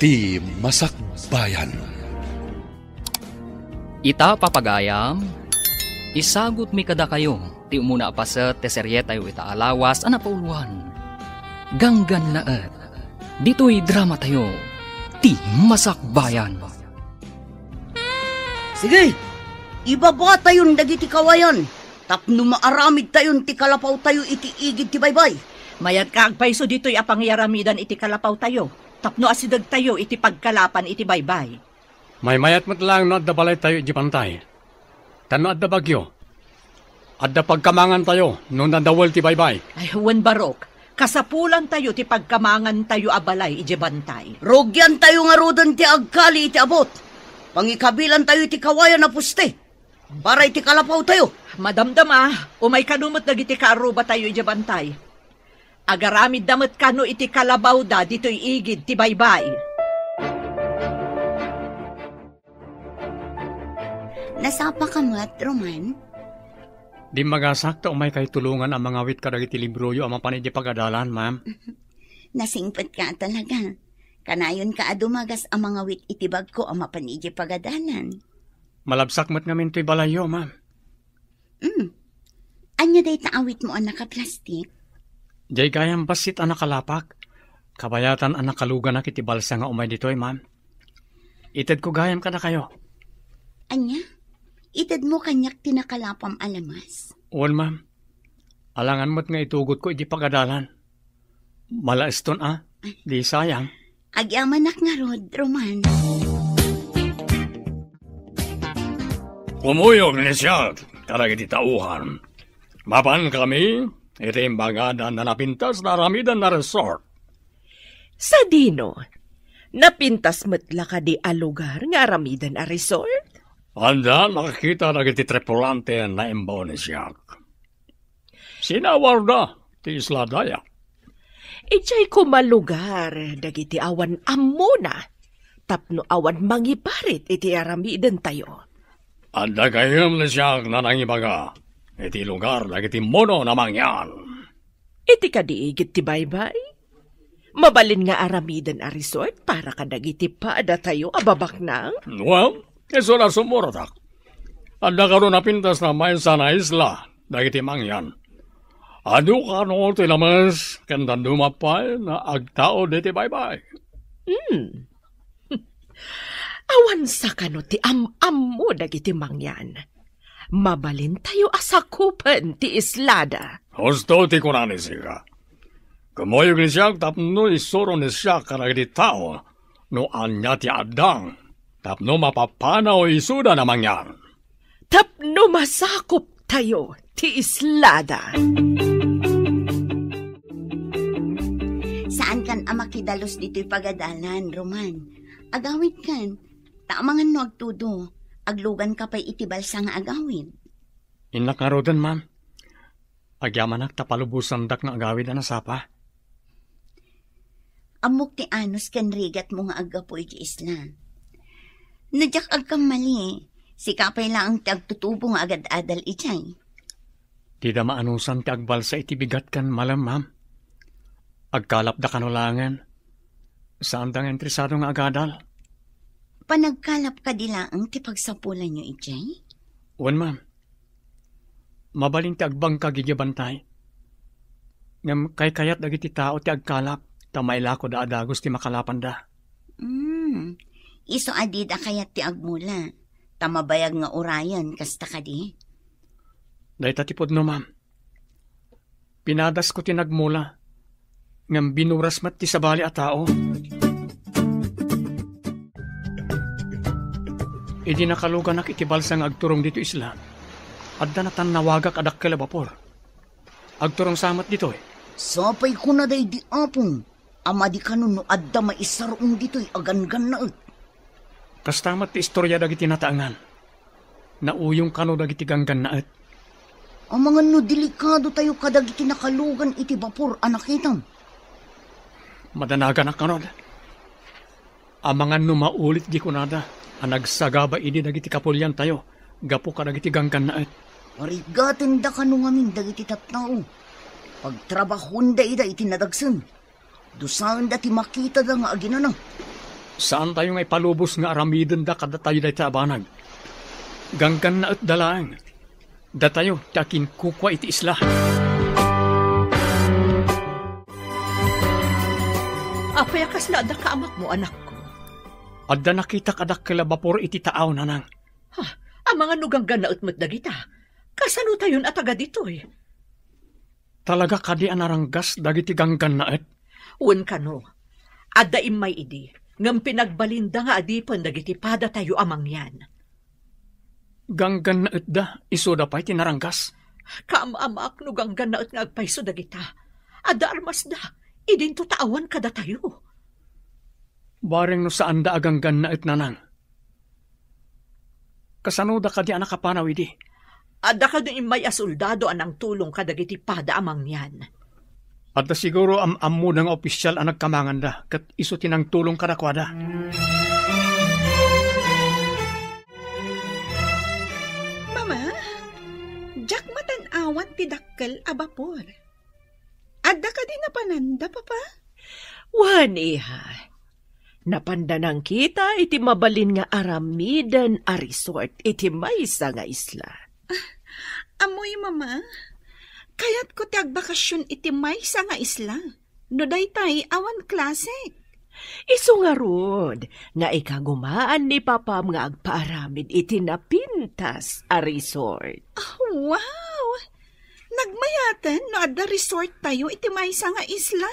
ti Masakbayan. Ita papagayam, isagot mi kada kayo, ti umuna paset te serye tayo ita alawas ana pauluan. Ganggan naet, dito'y drama tayo, ti Masakbayan. Sige, ibaba tayon dagiti kawayan. Tapno maaramid tayon ti kalapaw tayo iti igid ti baybay. Mayat ka agpaiso dito'y apangyaramidan iti kalapaw tayo. Tapno asidag tayo iti pagkalapan iti baybay. May mayat mo't lang no adda balay tayo iti pantay. Tano adda bagyo. Adda pagkamangan tayo no nadawal ti baybay. Ay, huwan barok. Kasapulan tayo ti pagkamangan tayo abalay iti bantay. Rogyan tayo nga rodan ti agkali iti abot. Pangikabilan tayo iti kawayan na puste. Para iti kalapaw tayo. Madamdama, umay kanumot nagiti kaaruba tayo iti bantay. Agaramid damat kano iti kalabaw da dito'y igid ti baybay. Nasapa ka mat, Roman? Di magasakta umay kay tulungan ang mga wit kadagiti libroyo ang mapanidi pagadalan, ma'am. Nasingpet ka talaga. Kanayon ka adumagas ang mga wit itibag ko ang mapanidi pagadalan. Malabsak mat ngamin to'y balayo, ma'am. Anya day taawit mo ang nakaplastik? Jay gayang basit ang nakalapak. Kabayatan ang nakalugan na kitibalsa nga umay dito'y, ma'am. Ited ko gayam ka na kayo. Anya? Ited mo kanyak tinakalapam alamas? Uwan, ma'am. Alangan mo't nga itugot ko iti pagadalan. Malaiston, Di sayang. Agyamanak nga rod, Roman. Kumuyog ni siya, karagiti tauhan. Mapan kami, iti imbagadan na napintas na ramidan na resort. Sa dino, napintas matla ka di a lugar nga ramidan a resort? Anda, nakakita na iti tripulante na imbaw ni siya. Sinawar na, ti Isla Daya. Ijay kumalugar, dagiti awan amuna. Tapno awan mangiparit iti aramidan tayo. Anda kayom ni siya na nangibaga. Iti lugar dagiti mono na mangyan. Iti kadiigit ti baybay? Mabalin nga aramidan a resort para kadagiti paada tayo ababak nang? Well, iso na sumuratak. Anda karon napintas na may sana isla dagiti mangyan. Adu ka no tilamas kandan dumapay na agtao diti baybay. Awan sa kano ti am mo dagiti mangyan. Mabalin tayo asakupan ti islada. Husto ti kunani siya. Kumoyog ni siya tapno isuro ni siya karagiti tao no anya ti adang. Tapno mapapanaw isuda na mangyan. Tapno masakop tayo ti islada. Saan kan amakidalos dito'y pagadalan, Roman? Agawid kan, taamangan no agtudo, aglugan ka pa'y itibalsa nga agawid. Inakarodan, ma'am. Agyamanak tapalubusan dak nga agawid na nasapa. Amok ti anos kan rigat mo nga agapoy di isla. Nadyak agkam mali, si kapay lang ti agtutubo nga agad-adal ichay. Tida maanusan ti agbalsa iti bigat kan malam, ma'am. Agkalap da kanulangan. Saan dang entresado nga agadal? Panagkalap ka dilaang ti pagsapulan nyo, ijay? Uwan, ma'am. Mabalin ti agbang kagigibantay. Ngam kay kayat dagiti tao ti agkalap, tamayla ko da adagos ti makalapan da. Iso adid kayat ti agmula, tamabayag nga urayan, kasta ka di? Dahi tatipod no, ma'am. Pinadas ko ti nagmula, ngam binuras mat ti sabali a tao. Idi nakalugan nak itibalsa nga agturong dito isla. Adda na tan nawagak adak kala bapor. Agturong samat dito eh. Sapay ko na day di apong. Ama di kanon no adda maisarong dito'y agan-gan na ut. Kastamat ti istorya dagiti nataangan. Nauyong kano dagiti ganggan na ut. Ang mga no delikado tayo kadagiti nakalugan iti bapor anakitam. Madanagan ak kanod. Ang mga no maulit di kunada. Ang nagsagaba ini dagiti kapulyan tayo. Gapo ka dagiti ganggan na ut. Marigatin da kano ngamin dagiti tattao. Pagtrabahon da ida iti nadagsan. Dusaan da ti makita da nga aginanang. Saan tayo nga ipalubos nga aramidin da kada tayo dahi tabanag? Ganggan na at dalang. Da tayo, takin kukwa iti isla. Apay kasla da ka amak mo, anak ko. Adda nakita kadak kalabapor iti taaw nanang. Ha, ang mga nuganggan na utmat dagita. Kasano tayon at agad ito eh. Talaga kadi anaranggas dagiti ganggan na at. Uwan ka no. Adda imay idi. Ngam pinagbalinda nga adipan dagiti pada tayo amang yan. Ganggan na at da, iso da pa'y tinaranggas. Kaam-amak no ganggan na at ngagpaiso dagita. Adda armas da, idin to taawan kada tayo. Bareng no saan da aganggan na at nanang. Kasano da kadi anak kapanaw idi. Adda ka din imay asoldado anang tulong kadagiti pada amang yan. At da siguro am-ammo ng opisyal ang nagkamangan da, kat iso tinang tulong kadakwada. Mama, jak matanawan ti dakkel a bapor. Adda ka din napananda, papa? Wan, iha. Napandanang kita iti mabalin nga aramidan a resort iti maysa nga isla. Amoy, mama. Kayat ko ti agbakasyon iti maysa nga isla. No daytay awan klasik. Isu nga rod, nga ikagumaan ni papam nga agpaaramid iti napintas a resort. Oh, wow! Nagmayatan no adda resort tayo iti maysa nga isla?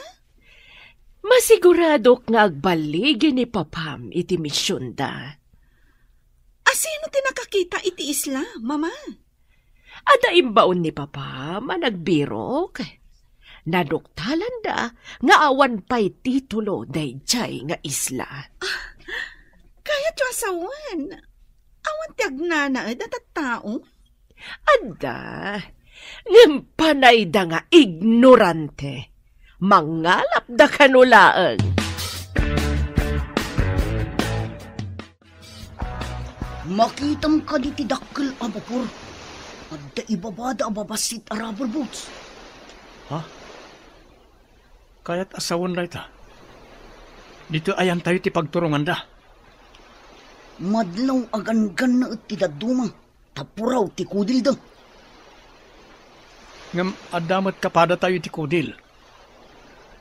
Masigurado nga agbaligi ni papam iti misyon da. Asino ti nakakita iti isla, mama? Ada imbaon ni papa managbirok. Naduktalan da nga awan pa'y titulo dayjay nga isla. Kaya tiyo asawan. Awan ti agnanaad at tao. Ada, ngimpanay da nga ignorante. Mangalap da kanulaang. Makitam ka di ti dakkel a bapor. Adda ibabada a babasit a rubber boats. Ha? Kaya't asawan na ita. Dito ayan tayo ti pagturungan da. Madlaw agan-gan na ti daduma. Tapuraw ti kudil da. Ngam adamat kapada tayo ti kudil.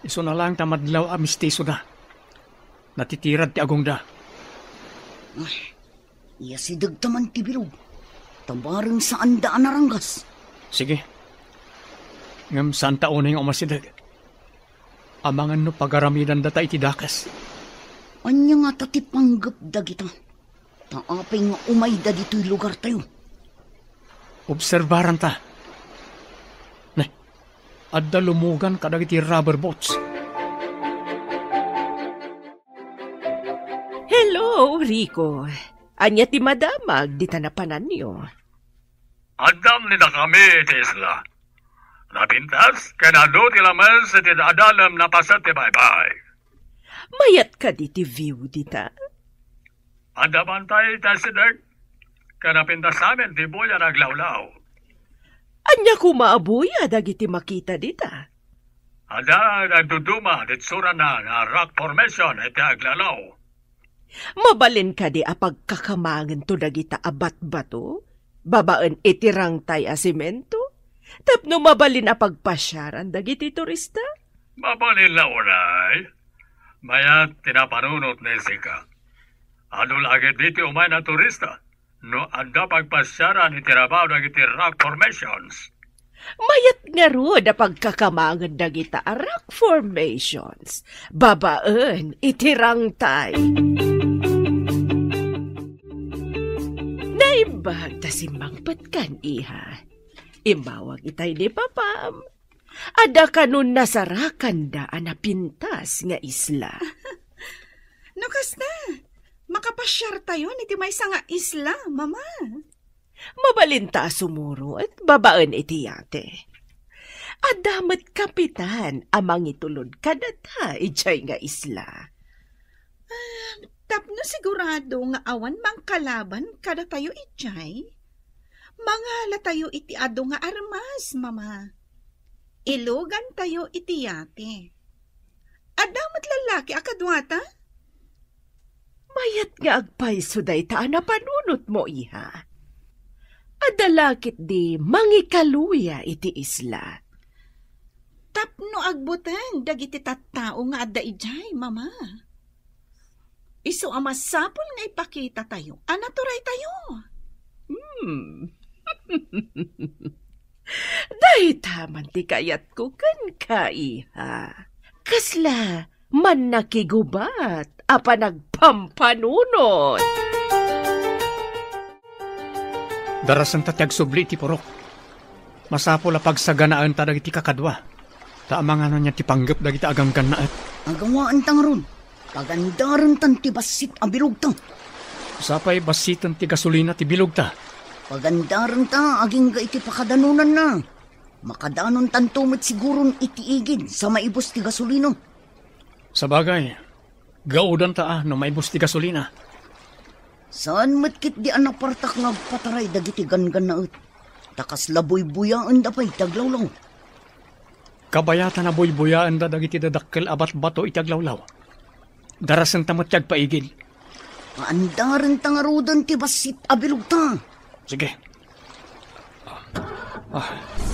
Iso na lang tamadlaw a mistiso da. Natitirad ti agong da. Ay, iya si dagtaman ti bilog. Tabareng saan daan naranggas. Sige. Ngam saan taon na yung umasidag. Amangan no pagaramidan data iti dakas. Anya nga tati panggap da kita. Taapay nga umay da dito'y lugar tayo. Obserbaran ta. Nay, adda lumugan kadag iti rubber boats. Hello, Rico. Anya ti madamag di tanapanan niyo. Adam ni na kami iti isla. Napintas, kanado ti lamas iti adalam na pasat ti bye-bye. Mayat ka di ti view dita. Adaman tayo tasidag. Kanapintas amin ti buya naglawlaw. Anya kumaabuya dagiti makita dita. Ada nagduduma ditsura na nga rock formation iti aglalaw. Mabalin ka di apagkakamangan to dagita abat bato. Babaan itirang tay a simento. Tapno mabalin apagpasyaran dagiti turista. Mabalin na unay. Mayat tinapanunot ni Sika. Ano lagi diti umay na turista? No anda pagpasyaran itirabaw dagiti rock formations. Mayat nga ro da pagkakamangan dagita a rock formations. Babaan itirang tay. Naibag ta simbangpat kan iha. Imbawag itay ni papam. Ada kanun nasarakan da anapintas nga isla. Nakas na. Makapasyar tayo iti maysa nga isla, mama. Mabalinta sumuro at babaan iti yate. Adamat kapitan amang itulod kadata ijay nga isla. Tapno sigurado nga awan mang kalaban kada tayo ijay. Mangala tayo iti ado nga armas, mama. Ilugan tayo iti yate. Adamat lalaki akadwata? Kayat nga agpayso day ta na panunot mo, iha. Adalakit di mangikaluya iti isla. Tapno agbutan, dagiti tattao nga adda ijay, mama. Isu amasapol nga ipakita tayo. Anaturay tayo. Dahi taman ti kayat ko kan kaiha. Kasla man nakigubat apa nagpampanunot. Darasan ta tiagsubli ti purok. Masapol a pagsaganaan ta dagiti kakadwa. Taamang niya ti panggap dagiti aganggan naet. Agawaan tang ron. Pagandaran tan ti basit ang bilog tang. Sapay basitan ti gasolina ti bilog ta. Pagandaran ta, aging ga iti pakadanunan na. Makadanon tan tumit siguron iti igid sa maibos ti gasolino. Sa bagay, gaudan ta no maibos ti gasolina. Saan matkit di anak partak nga pataray dagiti gangan na ut. Takas laboy-buyaan da pa'y taglawlaw. Kabayatan na buy-buyaan da dagiti dadakkel abat bato itaglawlaw. Darasan ta matyag paigid. Paandaran ta nga rodan ti basit abilog ta. Sige.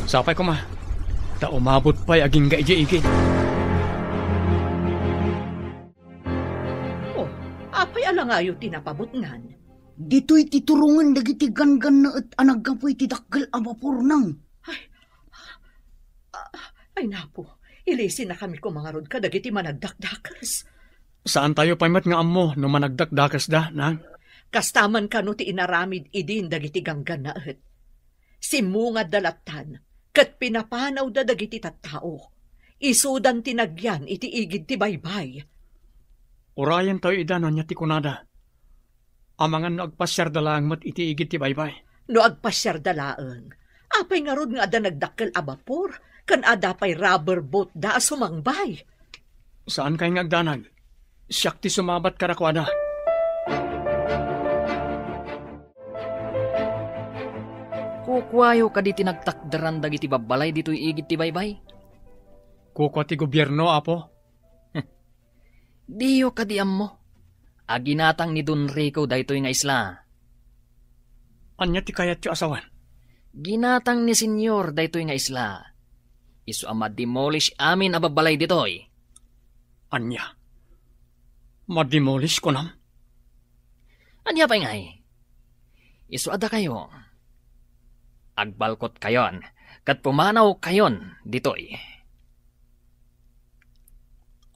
Sapay ko ma. Ta umabot pa'y aging gaiji-igid. Apay alangayo tinapabutngan. Dito'y titurungan dagiti gangan na at anagapoy ti dakkel a vapor nang. Ay napo, ilisin na kami kumangarod ka dagiti managdakdakas. Saan tayo paymat nga ammo no managdakdakas da, nang? Kastaman ka no ti inaramid idin dagiti ganggan na et. Simungad dalatan, kat pinapanaw da dagiti tattao. Isudan tinagyan iti igid ti baybay. Urayan tayo idano niya ti kunada. Amangan no agpasyar dalang mat iti igid ti baybay. No agpasyar dalaang, apay nga rod nga ada nagdakkel a bapor, kan ada pay rubber boat da sumangbay. Saan kayo ngagdanag? Siyak ti sumabat karakwada. Kukwayo ka di tinagtakdaran dagiti babalay dito'y igid ti baybay. Kukwa ti gobyerno, apo. Diyo kadiam mo. Aginatang ni Don Rico daytoy nga isla. Anya ti kayat yu asawan? Ginatang ni Senyor daytoy nga isla. Isu ama demolish amin a babalay ditoy. Anya? Mademolish ko nam? Anya pa ngay? Isu ada kayo. Agbalkot kayon. Kat pumanaw kayon ditoy.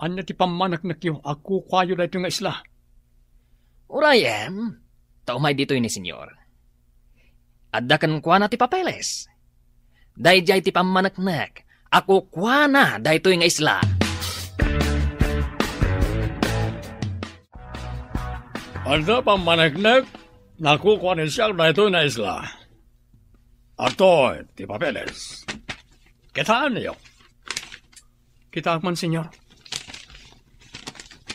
Anya ti pamanak na kiyo, ako kwayo da ito nga isla. Urayem, taumay ditoy ni Senyor. Adda kan kwa na ti papeles. Dayjay ti pamanaknak, ako kwa na daytoy nga isla. Adda pamanaknak, nakukuha ni siya daytoy nga isla. Ato, ti papeles. Kitaan niyo. Kita man, Senyor.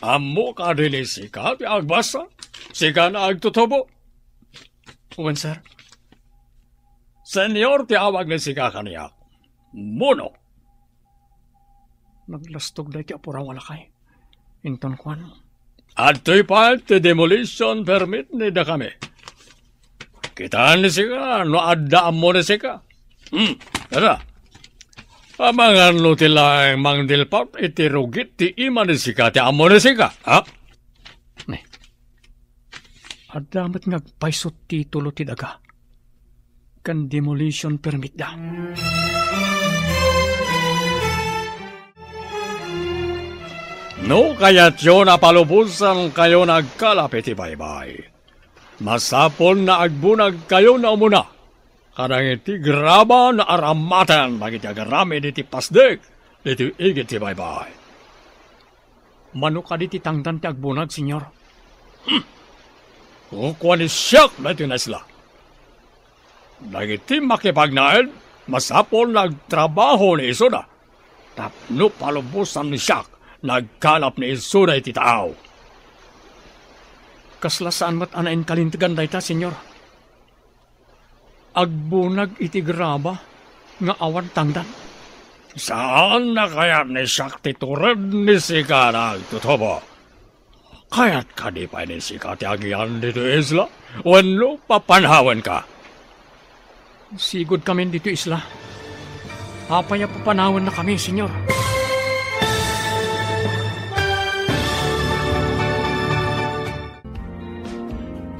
Amo ka din sika, ti agbasa, sika na agtutubo. Uwan, sir. Senyor, ti awag ni sika kaniya. Muno. Naglastog na ti apura wala kay. Inton kwan. At to'y pa ti demolition permit ni da kami. Kitaan ni sika, no adda amo ni sika. Tara. Amangan lo tilang mangdilpat iti rugit ti ima ni sika ti amo ni sika. Ha? Ne. Adamat ngagpaisot titulo ti daga. Kan demolition permit da. No kaya't yun napalubusan kayo nagkalapit ti baybay. Masapon na agbunag kayo na umuna. Kadang iti graba na aramatan bagiti agarami diti pasdek diti igit ti baybay. Mano ka diti tangtan ti agbunag, Senyor? Kukuha ni siyak na iti nasla. Dagiti makipagnaed, masapol nagtrabaho ni iso na. Tapno palubusan ni siyak, nagkalap ni iso na iti tao. Kasla saan mat anain kalintigan dayta, Senyor? Agbunag iti graba nga awan tangdan. Saan na kaya ni siyak titured ni sika nagtutubo? Kaya't ka di pa ni sikat agyan dito isla. Wano papanawan ka. Sigod kami dito isla. Apaya papanawan na kami, senyor.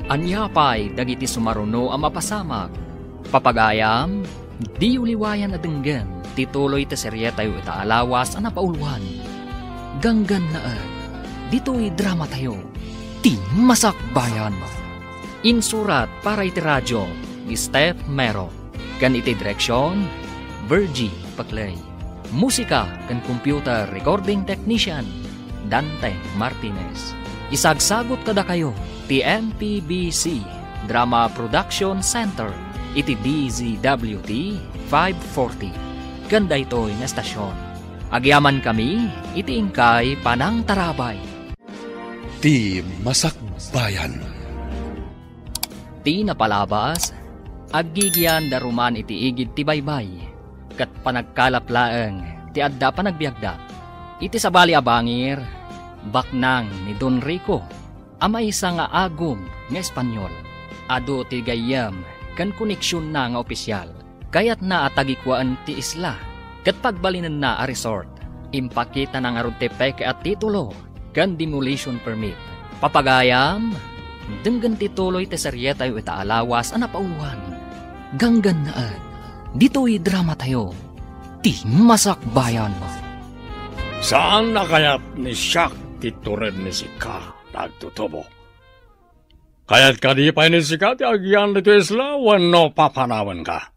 Anyapay dagiti sumaruno ang mapasamak. Papagayam, di uliwayan na denggan, tituloy teserye tayo itaalawas ang napauluan. Ganggan na dito'y drama tayo, ti Masak Bayan. Insurat para iti radyo, ni Steph Mero. Kan iti direksyon, Virgie Paclay. Musika kan computer recording technician, Dante Martinez. Isagsagot kada kayo, ti MPBC Drama Production Center, iti DZWT 540. Ganda ito'y na estasyon. Agyaman kami, iti ingkay Panang Tarabay. Ti Masak Bayan. Ti napalabas, aggigyan daruman iti igid ti baybay, kat panagkalaplaeng ti adda panagbiagda. Iti sabali abangir, baknang ni Don Rico, ama isa nga agom nga Espanyol. Ado ti gayam kan koneksyon na nga opisyal. Kayat na atagikwaan ti isla, kat pagbalinan na a resort. Impakita na nga ron ti peke at titulo, kan demolition permit. Papagayam, denggan tituloy ti serye tayo itaalawas ang napauluan. Ganggan na dito'y drama tayo, ti Masak Bayan. Saan na kaya't ni Shaq titured ni Sika nagtutubo? Kaya't ka di pa ni Sika ti agyan dito isla, wano papanawan ka.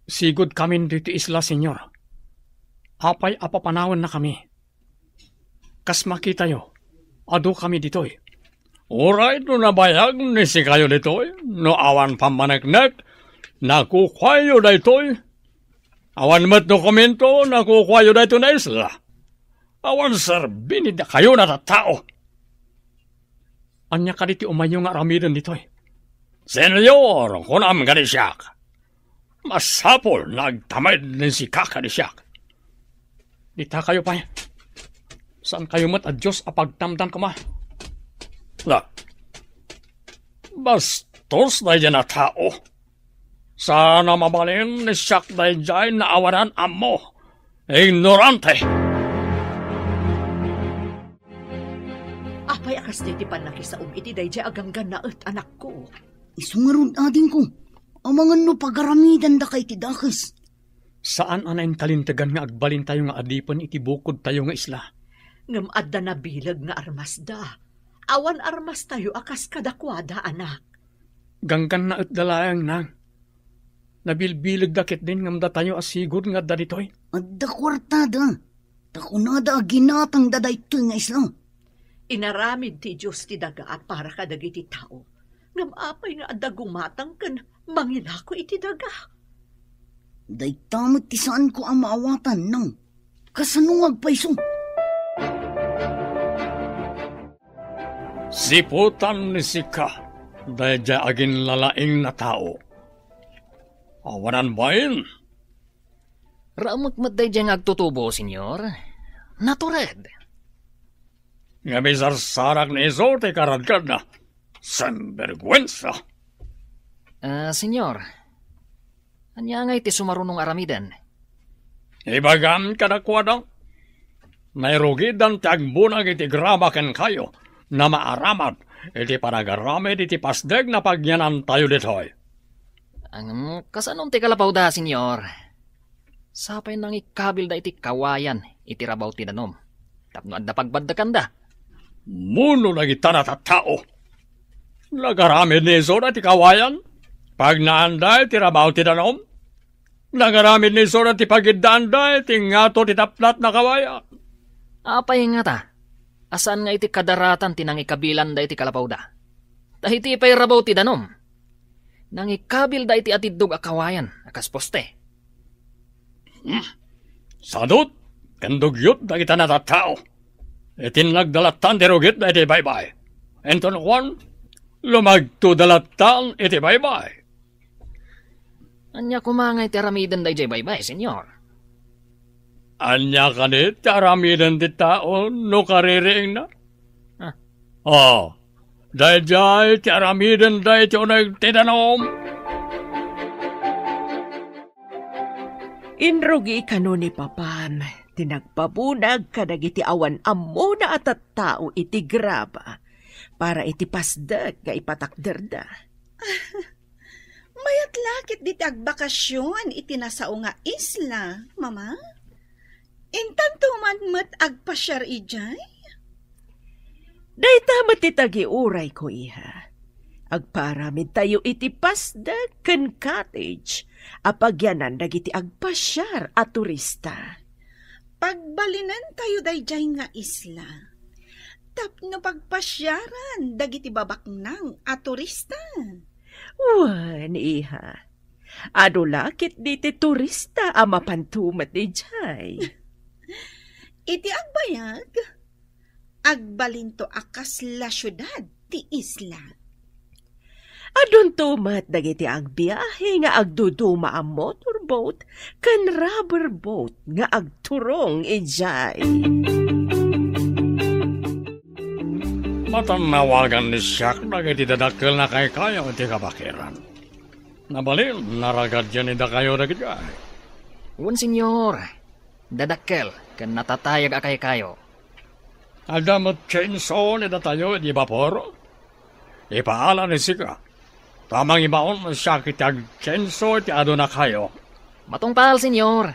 Sigod kami dito isla, senyor. Apay apapanawan na kami. Kas makita yo, ado kami dito'y. Alright, no nabayag ni Sika yo dito'y, no awan pamanagnak, nakukwayo dito'y. Awan mat dokumento, nakukwayo dito na isla. Awan serbinid na kayo na tao. Anya ka diti umayo nga ramidan dito'y. Senyor, kunam ka ni Shaq. Masapol, nagtamad ni si Kaka ni Shaq. Dita kayo pa. Saan kayo mat a Diyos apagtamdan ko ma? Bastos na dyan na tao. Sana mabalin ni Shaq na dyan na awanan amo. Ignorante. Apay akas di panlaki sa iti dayjay aganggan na anak ko. Isungarun ading ko. Amangan no pagaramidan da kay ti dakes. Saan anayin kalintagan nga agbalin tayo nga adipan iti bukod tayo nga isla? Ngam adda na bilag nga armas da. Awan armas tayo akas kadakwada anak. Ganggan na at dalayang nang. Nabilbilag dakit din ngam da tayo asigod nga da ditoy. Adda kwartada. Takunada aginatang daday ito nga isla. Inaramid ti Diyos ti daga para kadagiti tao. Ngam apay nga adda gumatang kan mangilako iti daga. Day tamot ti saan ko ang maawatan nang kasanungag paiso. Siputan ni Sika, dahil dyan aging lalaing na tao. Awanan ba yun? Ramagmat day dyan agtutubo, senyor. Natured. Nga may sarsarak na iso, te karadkad na. Sanbergwensa. Senyor, anya nga iti sumarunong aramidan? Ibagam ka na kwadang. Nairugidan tagbunag iti gramaken kayo na maaramat iti panagaramid iti pasdeg na pagyanan tayo ditoy. Ang kasanong ti kalapaw da, senyor? Sapay nang ikabil da iti kawayan iti rabaw ti danom. Tapno adda pagbaddakan da. Muno nagita na tao. Nagaramid ni iso na ti kawayan. Pag naanday ti rabaw ti danom. Nagaramid ni iso na ti pagiddaanday ti ngato ti taplat na kawayan. Apay nga ta. Asan nga iti kadaratan ti nang ikabilan da iti kalapaw da? Tahiti pa'y rabaw ti danom. Nang ikabil da iti atidog a kawayan, akas poste. Sadot, kandugyot da kita na tao. Itin nagdalatan ti rugit da iti baybay. Enton Juan, lumagto dalatan iti baybay. Anya kumangay ti aramidan da iti baybay, senyor. Anya kanit, aramidan ti tao, no kaririing na. Oh, dayjay ti aramiden day ti unag tinanom. Inrugi kano ni Papam, tinagpabunag kadagiti awan ammo na at tao iti graba, para iti pasdag nga ipatakderda. Mayat lakit di agbakasyon iti nasao nga isla, mama. Intanto man mat agpasyar ijay? Dahita matitagi uray ko, iha. Agparamid tayo iti pasdag ken cottage, apagyanan dagiti agpasyar at turista. Pagbalinan tayo dayjay nga isla. Tapno pagpasyaran dagiti babaknang at turista. Wan, iha. Ado lakit diti turista amapantumat ni Jay. Iti agbayag, agbalinto akas la syudad ti isla. Adun tumat dagiti agbiyahe nga agduduma ang motorboat kan rubber boat nga agturong ijay. Matanawagan ni Siak dagiti dadakkel na kay kayo iti kabakiran. Nabalil, naragad yan ida kayo dagiti ay. Un senyor, dadakkel, kan natatayag akay kayo. Adamot chainsaw ni datayo di vapor. Ipaala ni Sika. Tamang ibaon siya kitag chainsaw ti ado na kayo. Matungpal, senyor.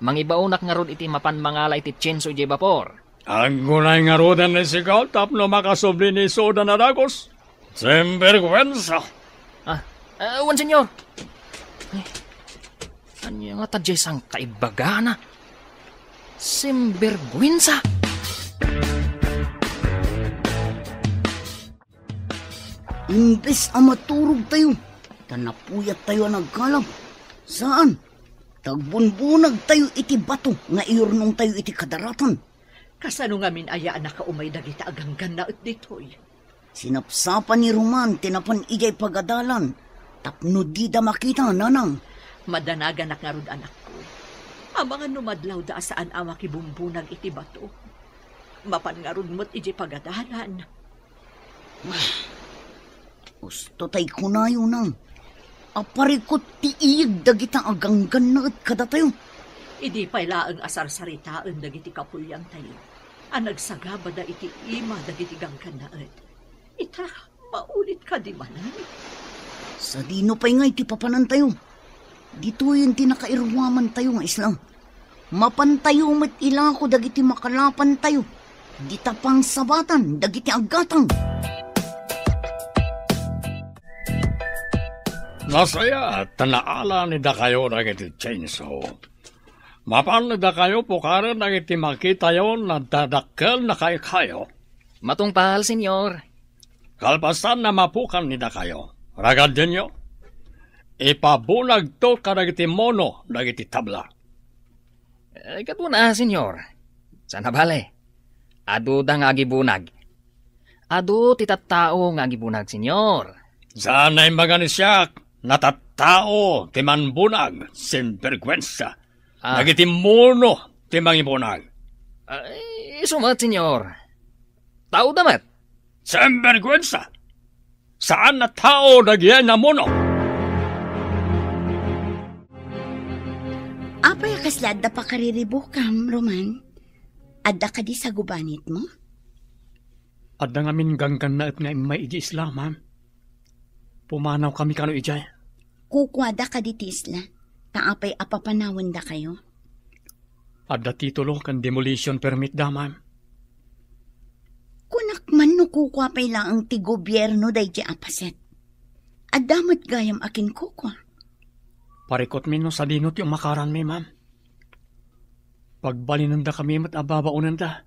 Mangibaunak nga rod iti mapan mangala iti chenso di vapor. Ang gunay nga rodan ni Sika tapno makasubli ni Soda na dagos. Sembergwensa. Un senyor. Ay, anya nga tadyay sang kaibagana. Sembergwensa. Imbes ang maturog tayo, tanapuyat tayo nagkalab. Saan? Tagbunbunag tayo iti bato, nga iurnong tayo iti kadaratan. Kasano nga min aya na kaumay dagita aganggan na at ditoy. Sinapsapan ni Roman, tinapan ijay pagadalan. Tapno di da makita, nanang. Madanagan na nga rod anak ko. Ang mga numadlaw da saan ama kibumbunag iti bato. Mapan nga rod mo't ijay pagadalan. Gusto tay kunayo nang. Aparikot ti iyig dagita aganggan na at kada tayo. Idi pala ang asar saritaan dagiti kapulyang tayo. Ang nagsagabada iti ima dagiti gangkan na at. Ita, maulit ka di manan. Sa dino pa'y nga iti papanan tayo. Dito yung tinakairwaman tayo nga islang. Mapantayo met ila ko dagiti makalapan tayo. Di tapang sabatan dagiti agatang. Nasaya, tanaala ni da kayo dagiti chainsaw. Mapan ni da kayo pukaran dagiti makita yon na dadakkel na kay kayo. Matungpal, senyor. Kalpasan na mapukan ni da kayo. Ragad din yo. Ipabunag to kadagiti mono dagiti tabla. Katuna, senyor. Sana bale. Adu da nga agibunag. Adu titattao nga agibunag, senyor. Sana'y maganisyak. Natattao ti manbunag, sempergwensa. Dagiti mono ti mangibunag. Sumat, senyor. Tao damat. Sempergwensa. Saan na tao nagyan na mono? Apay kaslad da pa kariribukam, Roman. Adda ka di sa gubanit mo? Adda nga min ganggan na at nga may iji isla, ma'am. Pumanaw kami kano ijay. Kukwada ka di tisla. Taapay apapanawan da kayo. Adda titulo kan demolition permit da, ma'am. Kunak man no kukwa pay lang ang ti gobyerno day di apaset. Adamat gayam akin kukwa. Parikot min no sa dinot yung makaran mi, ma'am. Pagbalinan da kami mat ababaunan da.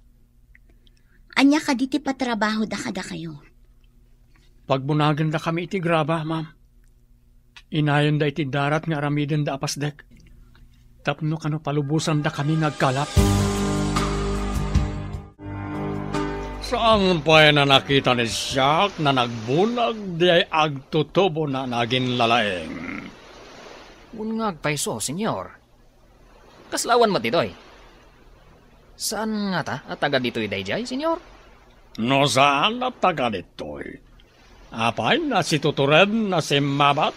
Anya ka di ti patrabaho da kada kayo. Pagbunagan da kami iti graba, ma'am. Inayon da iti darat nga aramiden da apasdek. Tapno kano palubusan da kami nagkalap. Saan pa na nakita ni Siak na nagbunag di ay agtutubo na naging lalaeng? Unngag paiso, senyor. Kaslawan mo ditoy. Saan nga ta at taga dito'y dayjay, senyor? No saan na taga dito'y? Apay na si tuturen na si Mabat?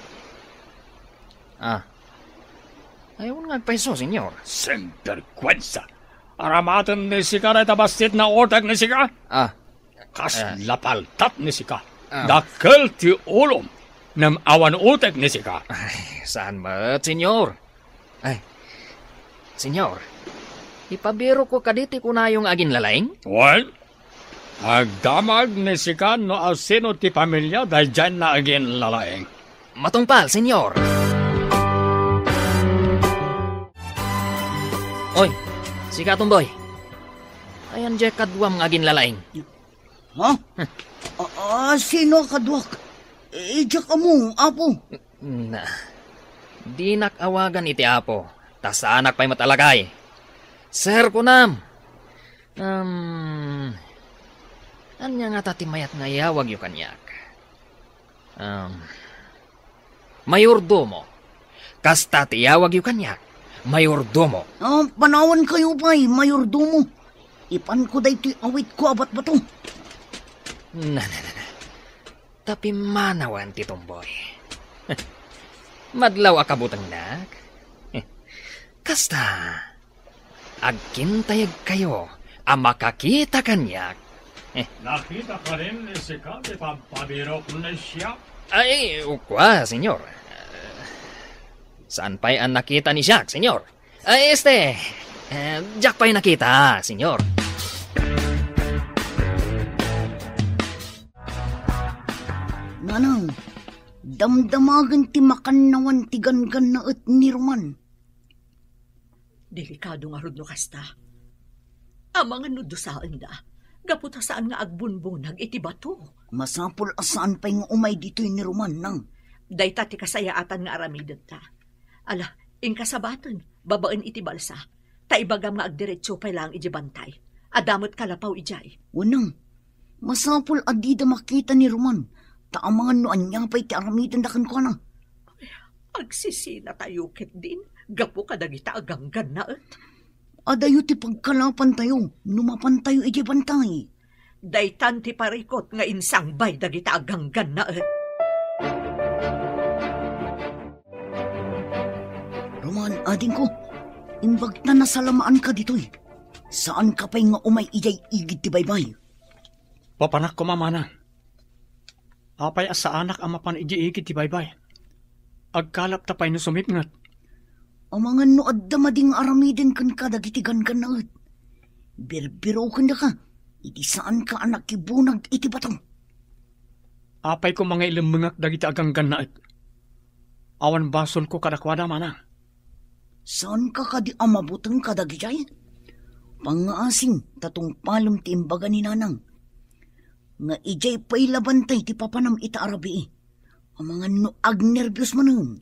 Ayaw nga peso, senyor. Semperkwensa. Aramatan ni sika na itabasit na ortag ni sika? Kas lapaltat ni sika. Dakal ti ulom. Nam awan utek ni sika. Saan ba, senyor? Senyor, ipabiro ko kaditi ko na yung agin lalaing? Well, agdamag ni sika no asino ti pamilya dahil dyan na agin lalaing. Matungpal, senyor. Oy, sika tumboy. Ayan dyan kadwam ng agin lalaing. Ha? Sino kadwak? Diyak mo, apo. Di nakawagan iti apo. Tas anak pa'y matalagay. Sir kunam. Anya nga tatimayat nga yawag yu kanyak. Mayordomo. Kasta tiyawag yu kanyak. Mayordomo. Panawan kayo pa'y, mayordomo. Ipan ko dahi ito'y awit ko abat ba to? Tapi manawan ti tumboy. Madlaw akabutang nak. Kasta, agkintayag kayo, makakita kanyak. Nakita ka rin ni sika, di pabiro ko na siya? Ay, ukwa, senyor. Saan pa'y ang nakita ni Jack, senyor? Jack pa'y nakita, senyor. Nanang, damdamagan ti makannawan ti gangan na at ni Roman. Delikado nga rod no kasta. Ang mga nudusaan da, gaputa saan nga agbunbunag iti bato. Masapol asaan pa'y nga umay dito'y ni Roman nang. Dayta ti kasayaatan nga aramidan ta. Ala, inkasabatan, babaen iti balsa. Taibagam nga agdiretso pa'y lang iti bantay. Adamot kalapaw ijay. Unang, masapol adida makita ni Roman. Taamangan no anya pa'y ti aramidan dakan ko na. Agsisina tayo ket din. Gapo kadagita aganggan na at. Adayo ti pagkalapan tayo, numapan tayo iti bantay. Daytan ti parikot nga insangbay dagita aganggan na at. Roman, ading ko, imbag na nasalamaan ka dito'y. Saan ka pa'y nga umay ijay igid ti baybay? Papanak ko mamana. Apay asa anak amapan iji igid ti baybay. Agkalap tapay no sumipngat. Ang mga noad da mading aramiden kan kadagitigan ka na at. Birbiro ka na ka, iti saan ka anak kibunag iti batang. Apay ko mga ilamangak dagiti aganggan na at. Awan basol ko kadakwada mana. Saan ka kadi amabutang kadagitay? Pangaasing tatong palom ti imbaga ni nanang. Nga ijay pa'y labantay ti papanam ita arabi. Ang mga noag nervyos manun.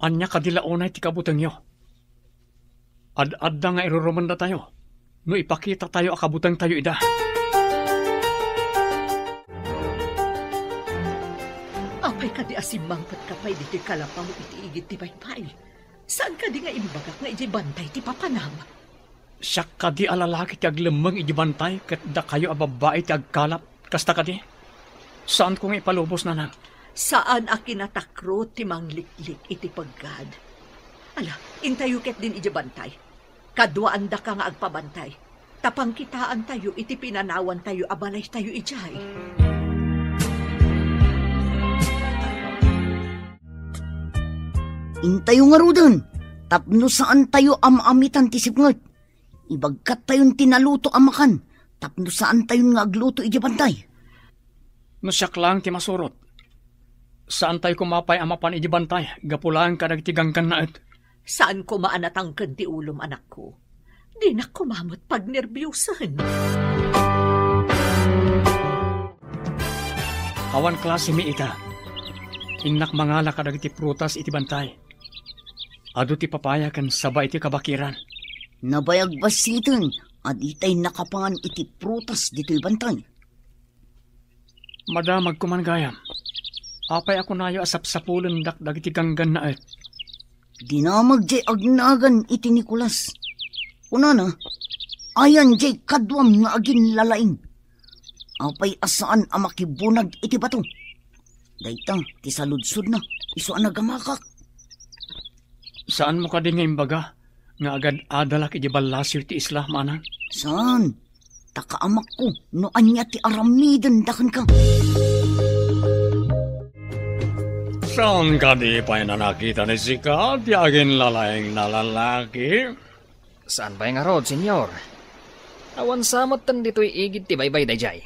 Anya kadilaonay ti kabutang yo. Ad-adda nga iruruman na tayo. No ipakita tayo akabutang tayo ida. Apay ka di asimangpat ka pa'y dito'y kalapaw iti igit ti paypay. Saan ka di nga imbagak nga iti bantay ti papanam? Siyak ka di alalaki ti aglemang iti bantay kat da kayo ababae ti agkalap. Kasta ka di? Saan ko nga ipalubos na nang? Saan a kinatakro ti mangliklik iti paggad? Ala, intayuket din iti bantay. Kadwaan da ka nga agpabantay. Tapang kitaan tayo iti pinanawan tayo abalay tayo ijay. Intayo nga rudan, tapno saan tayo amamitan ti sipngat. Ibagkat tayon tinaluto amakan, tapno saan tayon nga agluto iti bantay. No siyak lang ti masurot. Saan tayo kumapay amapan iti bantay? Gapulaan ka nagtigangkan na et. Saan ko maanatangkan ti ulom anak ko? Di na kumamot pag nervyusan. Awan klase mi ita. Inak mangala ka dagiti prutas iti bantay. Ado ti papaya kan sabay iti kabakiran. Nabayag basitin, at itay nakapangan iti prutas dito'y bantay. Madamag kumangayam. Apay ako nayo asap-sapulan dagiti ganggan na et. Dinamag jay agnagan iti Nicolas. Una na, ayan jay kadwam nga agin lalaing. Apay asaan ang makibunag iti bato. Daytang, ti saludsod na, iso ang nagamakak. Saan mo ka din ngayon baga? Nga agad adalak iti balasyo ti isla, manan? Saan? Takaamak ko, no anya ti aramidan dakan ka. Saan ka di pa na nakita ni Sika, ti agin lalaeng na lalaki? Saan ba yung arod, senyor? Awan samot tan dito'y igid ti baybay dayjay.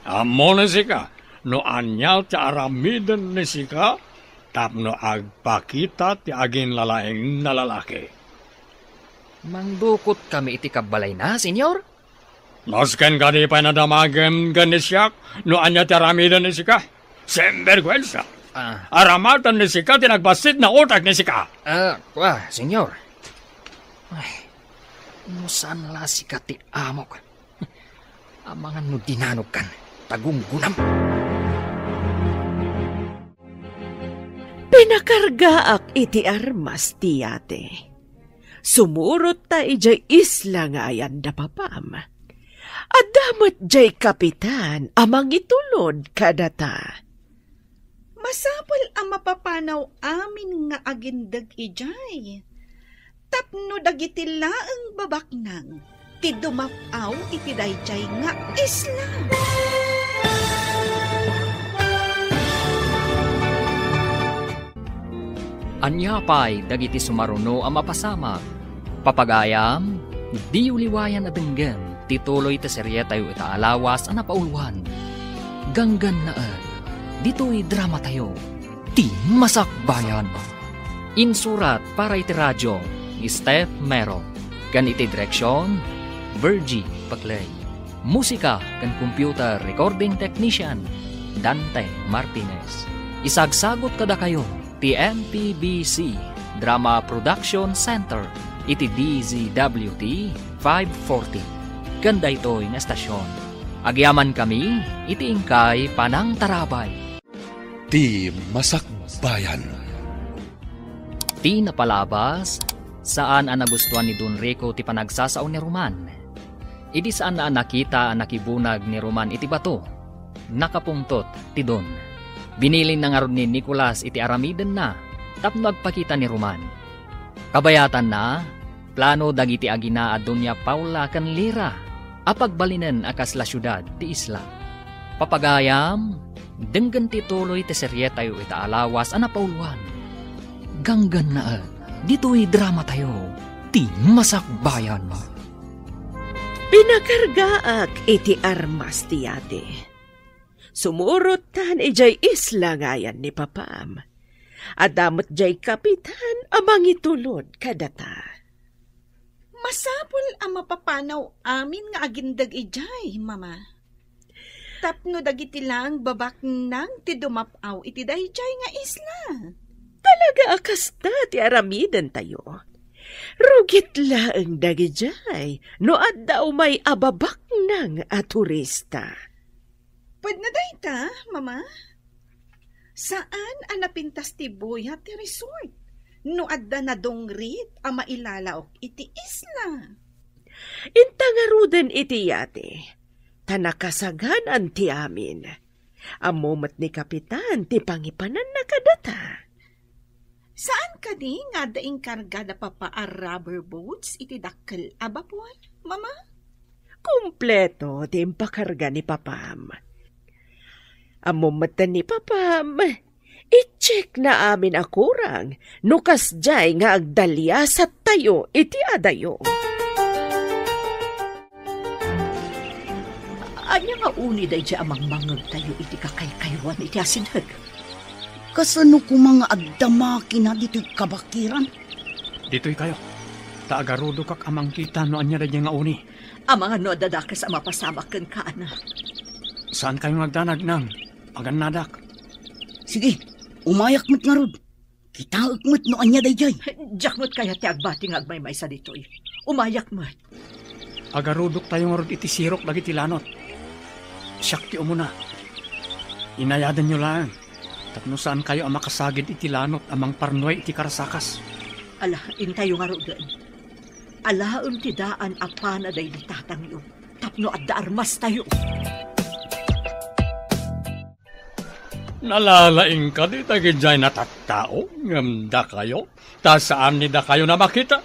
Amo ni Sika, no anya ti aramidan ni Sika, tapno agpakita ti agin lalaeng na lalaki. Mangdukot kami iti kabalay na, senyor? Nosken ka di pa na damagan ganisyak, no anya ti aramidan ni Sika? Sembergwensa. Aramatan ni Sika, tinagbasit na utak ni Sika. Senyor. Ay, no saan la Sika ti amok? Amangan no dinanog kan, tagunggunam. Pinakargaak iti armas tiyate. Sumurot ta ijay isla nga ayan da papam. Adamat jay kapitan amang itulod kadata. Masapal ang mapapanaw amin nga agindag ijay. Tapno dagiti laeng babaknang, ti dumapaw iti dayjay nga isla. Anyapay dagiti sumaruno ang mapasama. Papagayam, di uliwayan adenggan, tituloy ta serye tayo itaalawas ang napauluan. Ganggan naan, dito'y drama tayo, ti masakbayan. Insurat para iti radyo, ni Steph Mero. Gan iti direksyon, Virgie Paclay. Musika kan computer recording technician, Dante Martinez. Isagsagot kada kayo, ti MPBC Drama Production Center, iti DZWT 540. Ganda ito'y nga estasyon. Agyaman kami, iti ingkay Panang Tarabay. Ti Masakbayan. Ti napalabas, saan ang nagustuhan ni Don Rico ti panagsasaon ni Roman. Idi saan na nakita ang nakibunag ni Roman iti bato. Nakapungtot ti Don. Binilin na nga ron ni Nicolas iti aramiden na, tapno agpakita ni Roman. Kabayatan na, plano dagiti agina a Doña Paula kan Lira, apagbalinan akas la syudad ti isla. Papagayam, denggan ti tuloy ti serye tayo itaalawas ang napauluan. Ganggan na dito'y drama tayo, ti masakbayan. Pinakargaak iti armas tiyate. Sumurot tan ijay isla ngayan ni papam. Adamot jay kapitan amang itulod kadata. Masapul ang mapapanaw amin nga agindag ijay, mama. Tapno dagiti lang babak nang ti dumapaw iti dayjay nga isla. Talaga akas na ti aramidan tayo. Rugit laeng dagijay no adda umay ababak nang a turista. Pwede na dayta, mama? Saan ang napintas ti buya ti resort? No adda na dongrit ang mailalaok iti isla. Intangaruden iti yate. Tanakasagan ti amin. Amomat ni kapitan ti pangipanan na kadata. Saan ka di nga daing karga na papa a rubber boats iti dakkel abapuan, mama? Kumpleto ti impakarga ni papam. Amomat ni papam, i-check na amin akurang nukas jay nga agdalya sa tayo iti adayo. Anya nga uni day di amang mangag tayo iti kakaykaywan iti asinag. Kasano ko mga agdamaki na dito'y kabakiran? Dito'y kayo. Taagarudo kak amang kita no anya nga uni. Ang mga no dadakas ang mapasamak kan kaana. Saan kayo nagdanag nang? Paganadak. Sige, umayak mo't nga rod. Kitaak mo't no anya dayjay. Jakmot kaya ti agbati nga agmay sa dito'y. Umayak mo. Agarudok tayo nga rod iti sirok dagiti lanot. Siyak ti umuna. Inayadan nyo lang. Tapno saan kayo ang makasagid iti lanot amang parnoy iti karasakas. Ala, intayo nga rodan. Alaon ti daan apana day litatang yun. Tapno at da armas tayo. Nalalaing ka di tagidjay na tattao, ngamda kayo, ta saan ni da kayo na makita?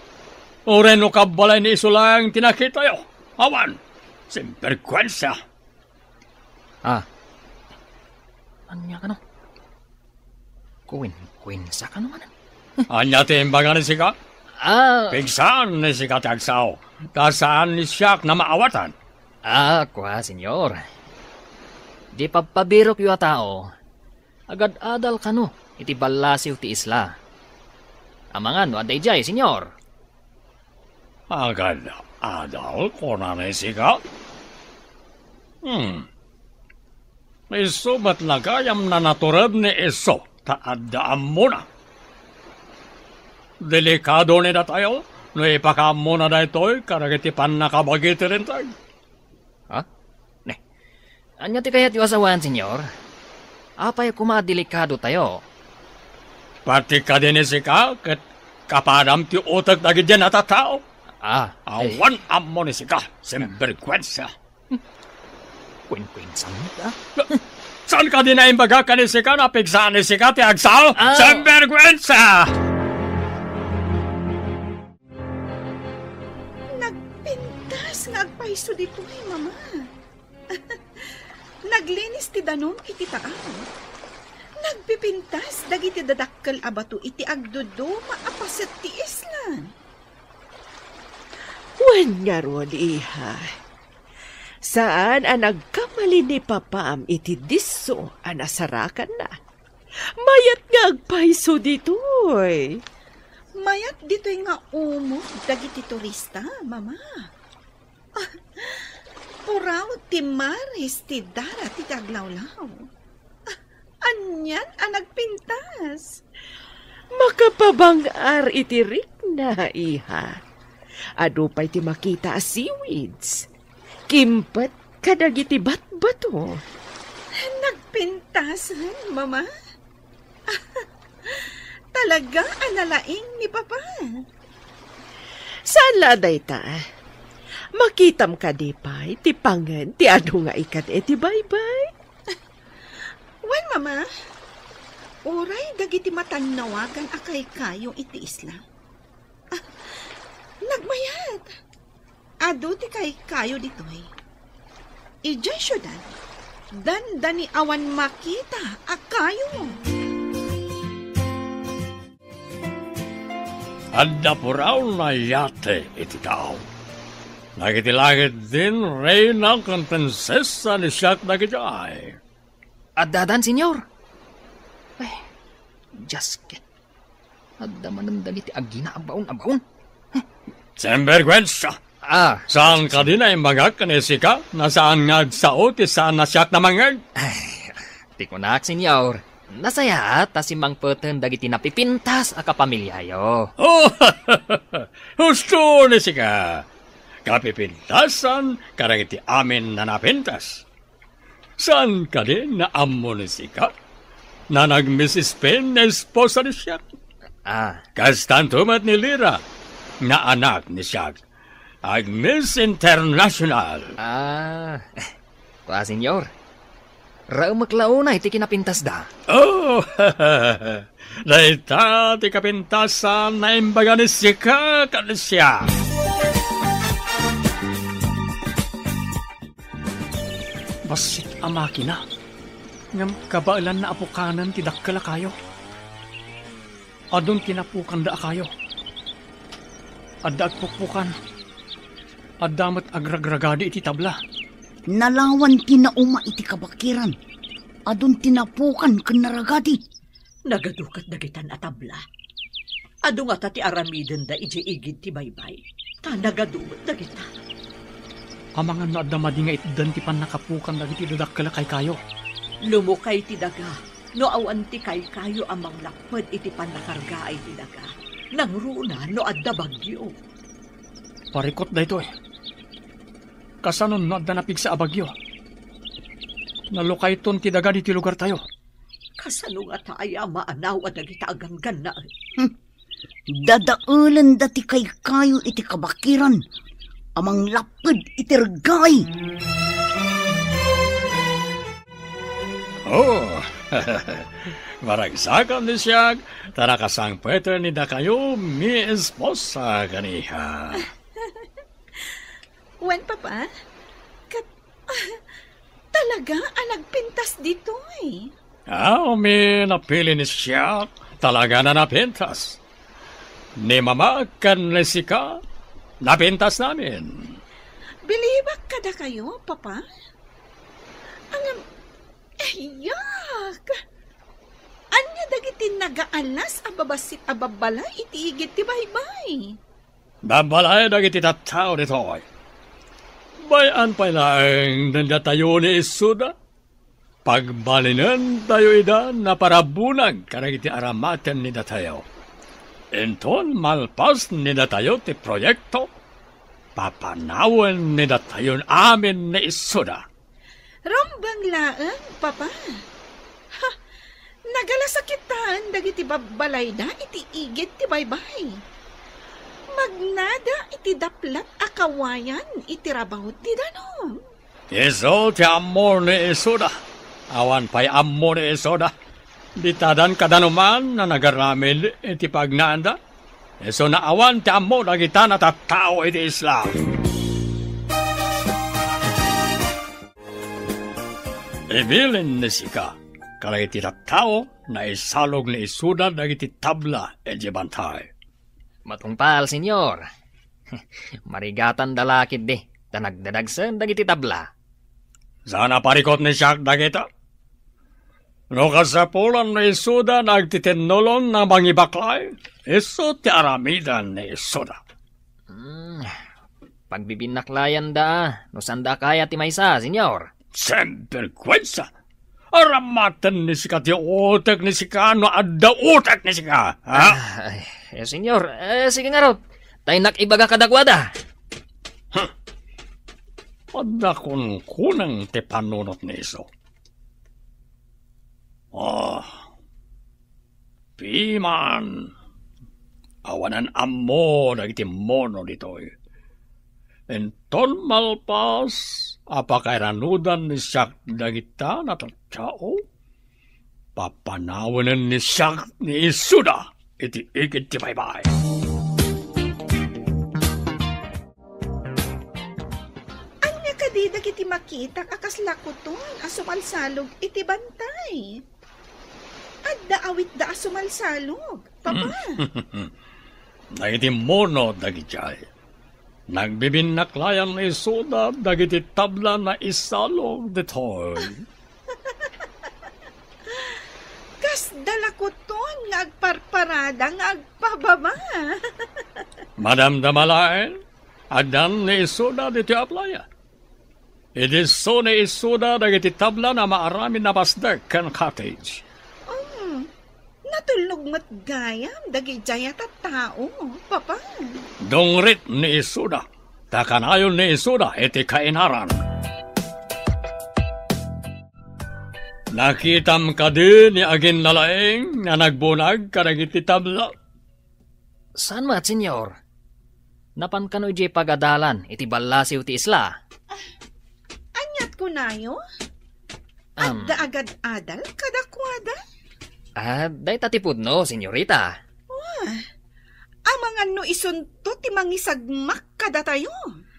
O reno kabalay ni iso lang tinakita yo, awan, simperkwensya. Anya ka no? Kwin-kwinsa ka naman. Anya timbangan ni sika? Pigsaan ni sika tagsaw, ta saan ni siyak na maawatan? Kwa, senyor. Di pabirok yu tao. Agad adal ka no, iti balasiw ti isla. Amangan no, aday jay, senyor. Agad adal ko na ni sika? Iso ba't nagayam na naturad ni iso, taadaan mo na. Delikado ni da tayo, no ipakam mo na da ito'y karagitipan na kabagiti rin tayo. Anya ti kayat yu asawan, senyor? Apay kumadelikado tayo. Pati ka din sika, kat kapadam ti utak dagi dyan at tao. Awan mo ni sika, simperkwensya. Kwin-kwinsan ka? Saan ka din na imbaga ka ni sika, napigsaan ni sika ti agsaw? Simperkwensya! Nagpintas nga agpaiso dito mama. Naglinis ti danon iti taaw. Nagpipintas dagiti dadakkel abato iti agdudo maapaset ti islan. Wen nga ron, iha. Saan ang nagkamali ni papaam iti diso anasarakan na? Mayat nga agpaiso ditoy. Mayat dito'y nga umod dagiti turista, mama. Puraw ti maris ti dara ti taglawlaw. Anyan ang nagpintas. Makapabangar iti rikna, iha. Ado pa'y ti makita a seaweeds. Kimpat kadagiti batbato. Nagpintasan, mama? Talaga analaing ni papa. Saan laday ta? Makitam ka di pa'y ti pangan ti ado nga ikat ti bye-bye. Wan, mama. Oray dagiti matanawagan akay kayo iti isla. Nagmayat. Ado ti kay kayo ditoy. Ijay syudad. Dandani awan makita akayo. Adda puraw na yate iti tao. Nagitilagit din reyna kong prinsesa ni siyak nagijay. Dadan, senyor. Ay, jasket. Adda manandali ti agina abaon. Sembergwensya. Saan ka din ay magak kanesika? Nasaan nga sao ti saan na siyak na mangag? Ay, ti kunak, senyor. Nasaya ta si Mang Peten dagiti napipintas a kapamilyayo. Husto ni sika. Kapipintasan karagiti amin na napintas. Saan ka din na amo ni sika? Na nag-Mrs. Pen na esposa ni siyak? Kastantumat ni Lira na anak ni siyak. Ag-Miss International. Kwa, senyor. Raumaklauna iti kinapintas da. Daita ti kapintasan na imbaga ni sika kanisya. Basit ang makina. Ngam kabailan na apukanan ti dakkala kayo. Adon tinapukan da kayo. Adda agpukpukan. Addamat agragragadi iti tabla. Nalawan tinauma iti kabakiran. Adun tinapukan kanaragadi. Nagadukat dagitan atabla. Adu nga tati aramiden da iji igid ti baybay. Ta nagadumat dagita. Amangan na adamadi nga itdan ti panakapukan dagiti dadakkala kay kayo. Lumukay ti daga. No awan ti kay kayo amang lakpad iti panakarga ay ti daga. Nang runa no adda bagyo. Parikot da ito eh. Kasanon no adda napig sa abagyo. Nalukay ton ti daga di ti lugar tayo. Kasano nga taaya maanaw at dagita aganggan na. Dadaulan dati kay kayo iti kabakiran. Amang lapad iti ragay. Maragsakan ni siya, tarakasang Peter ni da kayo, mi esposa kaniha. Wan, Papa? Talaga nagpintas dito eh. Mi napili ni siya, talaga na napintas. Ni Mama kan ni Sika, napintas namin. Bilibak kada kayo, Papa? Yak! Anya dagiti nagaalas ababasit ababala itiigit ti baybay. Babalay dagiti tattao ditoy. Bayan pa lang nandatayo ni Isuda. Pagbalinan tayo ida na parabunag karagiti aramaten ni datayo. Enton malpas ni datayo ti proyekto. Papanawan ni datayon amin ni Isuda. Rombang laang, Papa. Ha, nagalasakitan dagiti babalay da iti igit ti baybay. Magnada iti daplat akawayan iti rabawt ti danom. Iso ti amor ni Isuda. Awan pa'y amor ni Isuda. Ditadan kadanuman na nagaramid iti pagnaanda. Iso na awan ti amor na kita na tattao iti Islam. Ibilin ni Sika, kalay iti tattao na isalog ni Isuda dagiti tabla iti bantay. Matungpal, senyor. Marigatan dalakid di, tanagdadagsan dagiti tabla. Sana parikot ni siyak dagita. No kasapulan ni Isuda nagtitinolon na mangibaklay, iso ti aramidan ni Isuda. Pagbibinaklayan da, no sanda kaya ti maysa, senyor. Semperkwensa! Aramatan ni Sika ti utak ni Sika, no adda utak ni Sika, ha? Senyor, sige nga raw, tayo nakibaga kadagwada. Adda kunang ti panunot ni iso. Piman, awanan amo dagiti mono ditoy. Enton malpas, apakairanudan ni siyak dagita na tattao, papanawanan ni siyak ni Isuda, iti ikit ti baybay. Anya kadida kiti makita akas lakuton asumalsalog iti bantay. Adda awit da asumalsalog, Papa. Dagiti mono dagitay. Nagbibinaklayan ni Isuda dagiti tabla na isalog ditoy. Kas dalakuton nga agparparada nga agpababa. Madam Damalain, adan ni Isuda diti aplaya. Idiso ni Isuda dagiti tabla na maaramin na basdek kan cottage. Natulog matgayam dagi jaya tattao, Papa. Dongrit ni Isuda, takanayon ni Isuda iti kainaran. Nakitam ka din ni agin nalaeng na nagbunag karagiti tabla. Saan mat, senyor? Napan kano iti pagadalan, iti balasiw ti isla? Anyat ko nayo? Adda agad adal kadakwada? Day tatipod no, senyorita. Amangan no isunto ti mangisagmak kada tayo.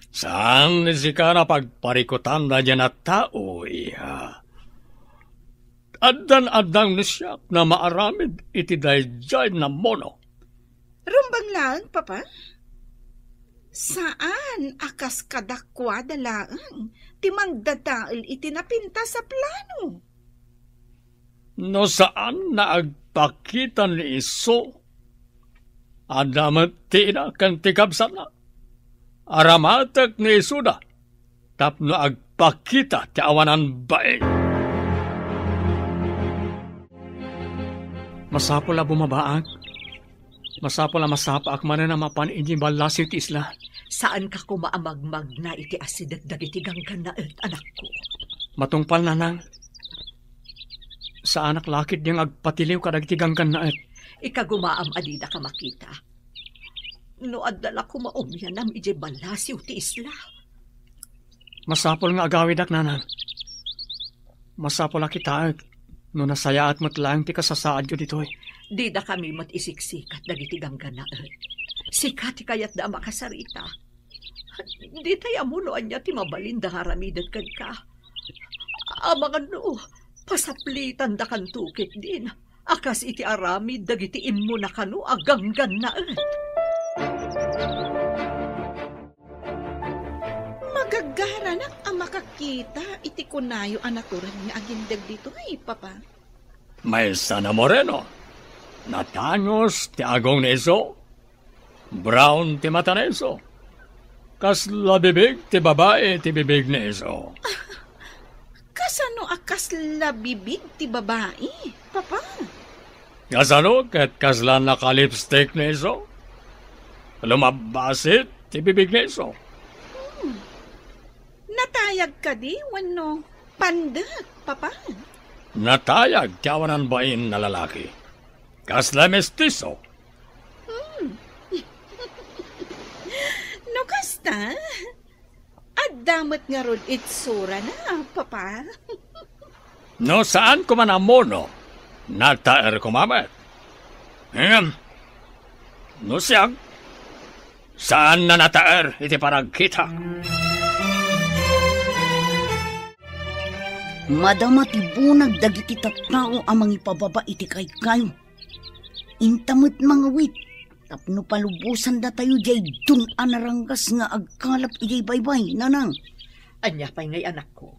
Saan ni Sika na pagparikutan na dyan at tao, iha? Adan-adang ni siya na maaramid iti dayjay na mono. Rumbang lang, Papa? Saan akas kadakwada lang ti mangdadaal iti napinta sa plano? No saan na agpakita ni Iso? Adamat tina kan tikabsan na. Aramatak ni Isuda. Tapno agpakita ti awanan bae. Masapol a bumabaag. Masapol a masapaak man na mapan iti balasiw ti isla. Saan ka kumaamagmag na iti asidat dagiti ganggan na anak ko? Matungpal na nang. Sa anak lakit niyang agpatiliw kadagiti ganggan na Ikagumaam adida ka makita. No adala ko maumyan am ije balasiw ti isla. Masapol nga agawidak nanang. Masapol a kita No nasayaat mo't lang ti kasasaad ko ditoy. Di da kami mo't isiksikat dagiti gangganaan. Sikati kayat da makasarita. Di tayo amunoan niya ti mabalin da haramidat kan ka. Amang ano, pasaplitan da kan tukit din. Akas iti aramid dagiti immo na kanu agangganaan. Magagaranak ang makakita iti kunayo anaturan nga agindag dito ay papa. May sana moreno. Natanyos ti agong neso. Brown ti mata neso. Kas labibig ti babae ti bibig neso. Kasano akas labibig ti babae, papa? Kasano ket kaslan naka-lipstick neso. Lumabasit ti bibig neso. Natayag ka di, wano pandak, papa? Natayag tiyawanan bain na lalaki. Kasla mestizo. No kasta? At damot nga ron itsura na, papa? No saan ko man amono, nataer ko mamet. No siyang, saan na nataer iti paragkita? Madama ti bunag dagiti tattao amang ipababa iti kayo. Intamot mga wit, tapno palubusan da tayo jay dun anaranggas nga agkalap ijay baybay, nanang. Anya pa'y ngay anak ko.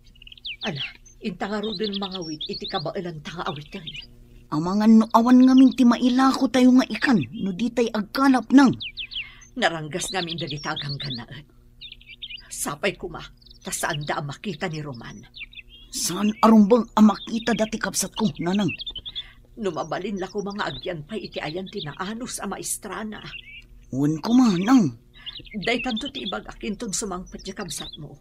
Ala, intangaro din mga wit iti kabailan tanga awitan. Amangan no awan ngamin ti mailako tayo nga ikan, no di tay agkalap nang. Naranggas namin dagitagang ganaan. Sapay kuma, tasaan da ang makita ni Roman. Saan arumbang amakita dati kapsat ko, nanang? Numabalin la ko mga agyan pa iti ayan tinaanos a maestrana. Uwan ko manang. Day tanto ti ibag akin ton sumangpat niya kamsat mo.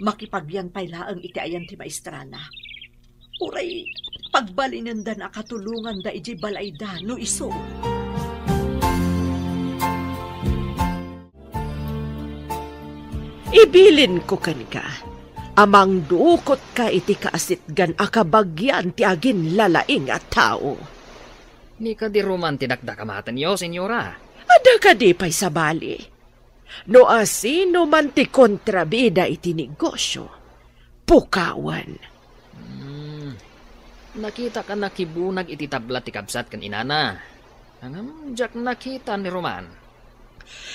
Makipagyan pa'y laang iti ayan ti maestrana. Uray, pagbalinan da na katulungan da iji balay da no iso. Ibilin ko kan ka. Amang duukot ka iti kaasitgan akabagyan ti agin lalaing at tao. Ni ka di Roman tinakdakamatan yo, senyora. Ada ka di pa'y sabali. No asino man ti kontrabida iti negosyo. Pukawan. Nakita ka nakibunag iti tabla ti kabsat kan inana. Angam, jak nakita ni Roman.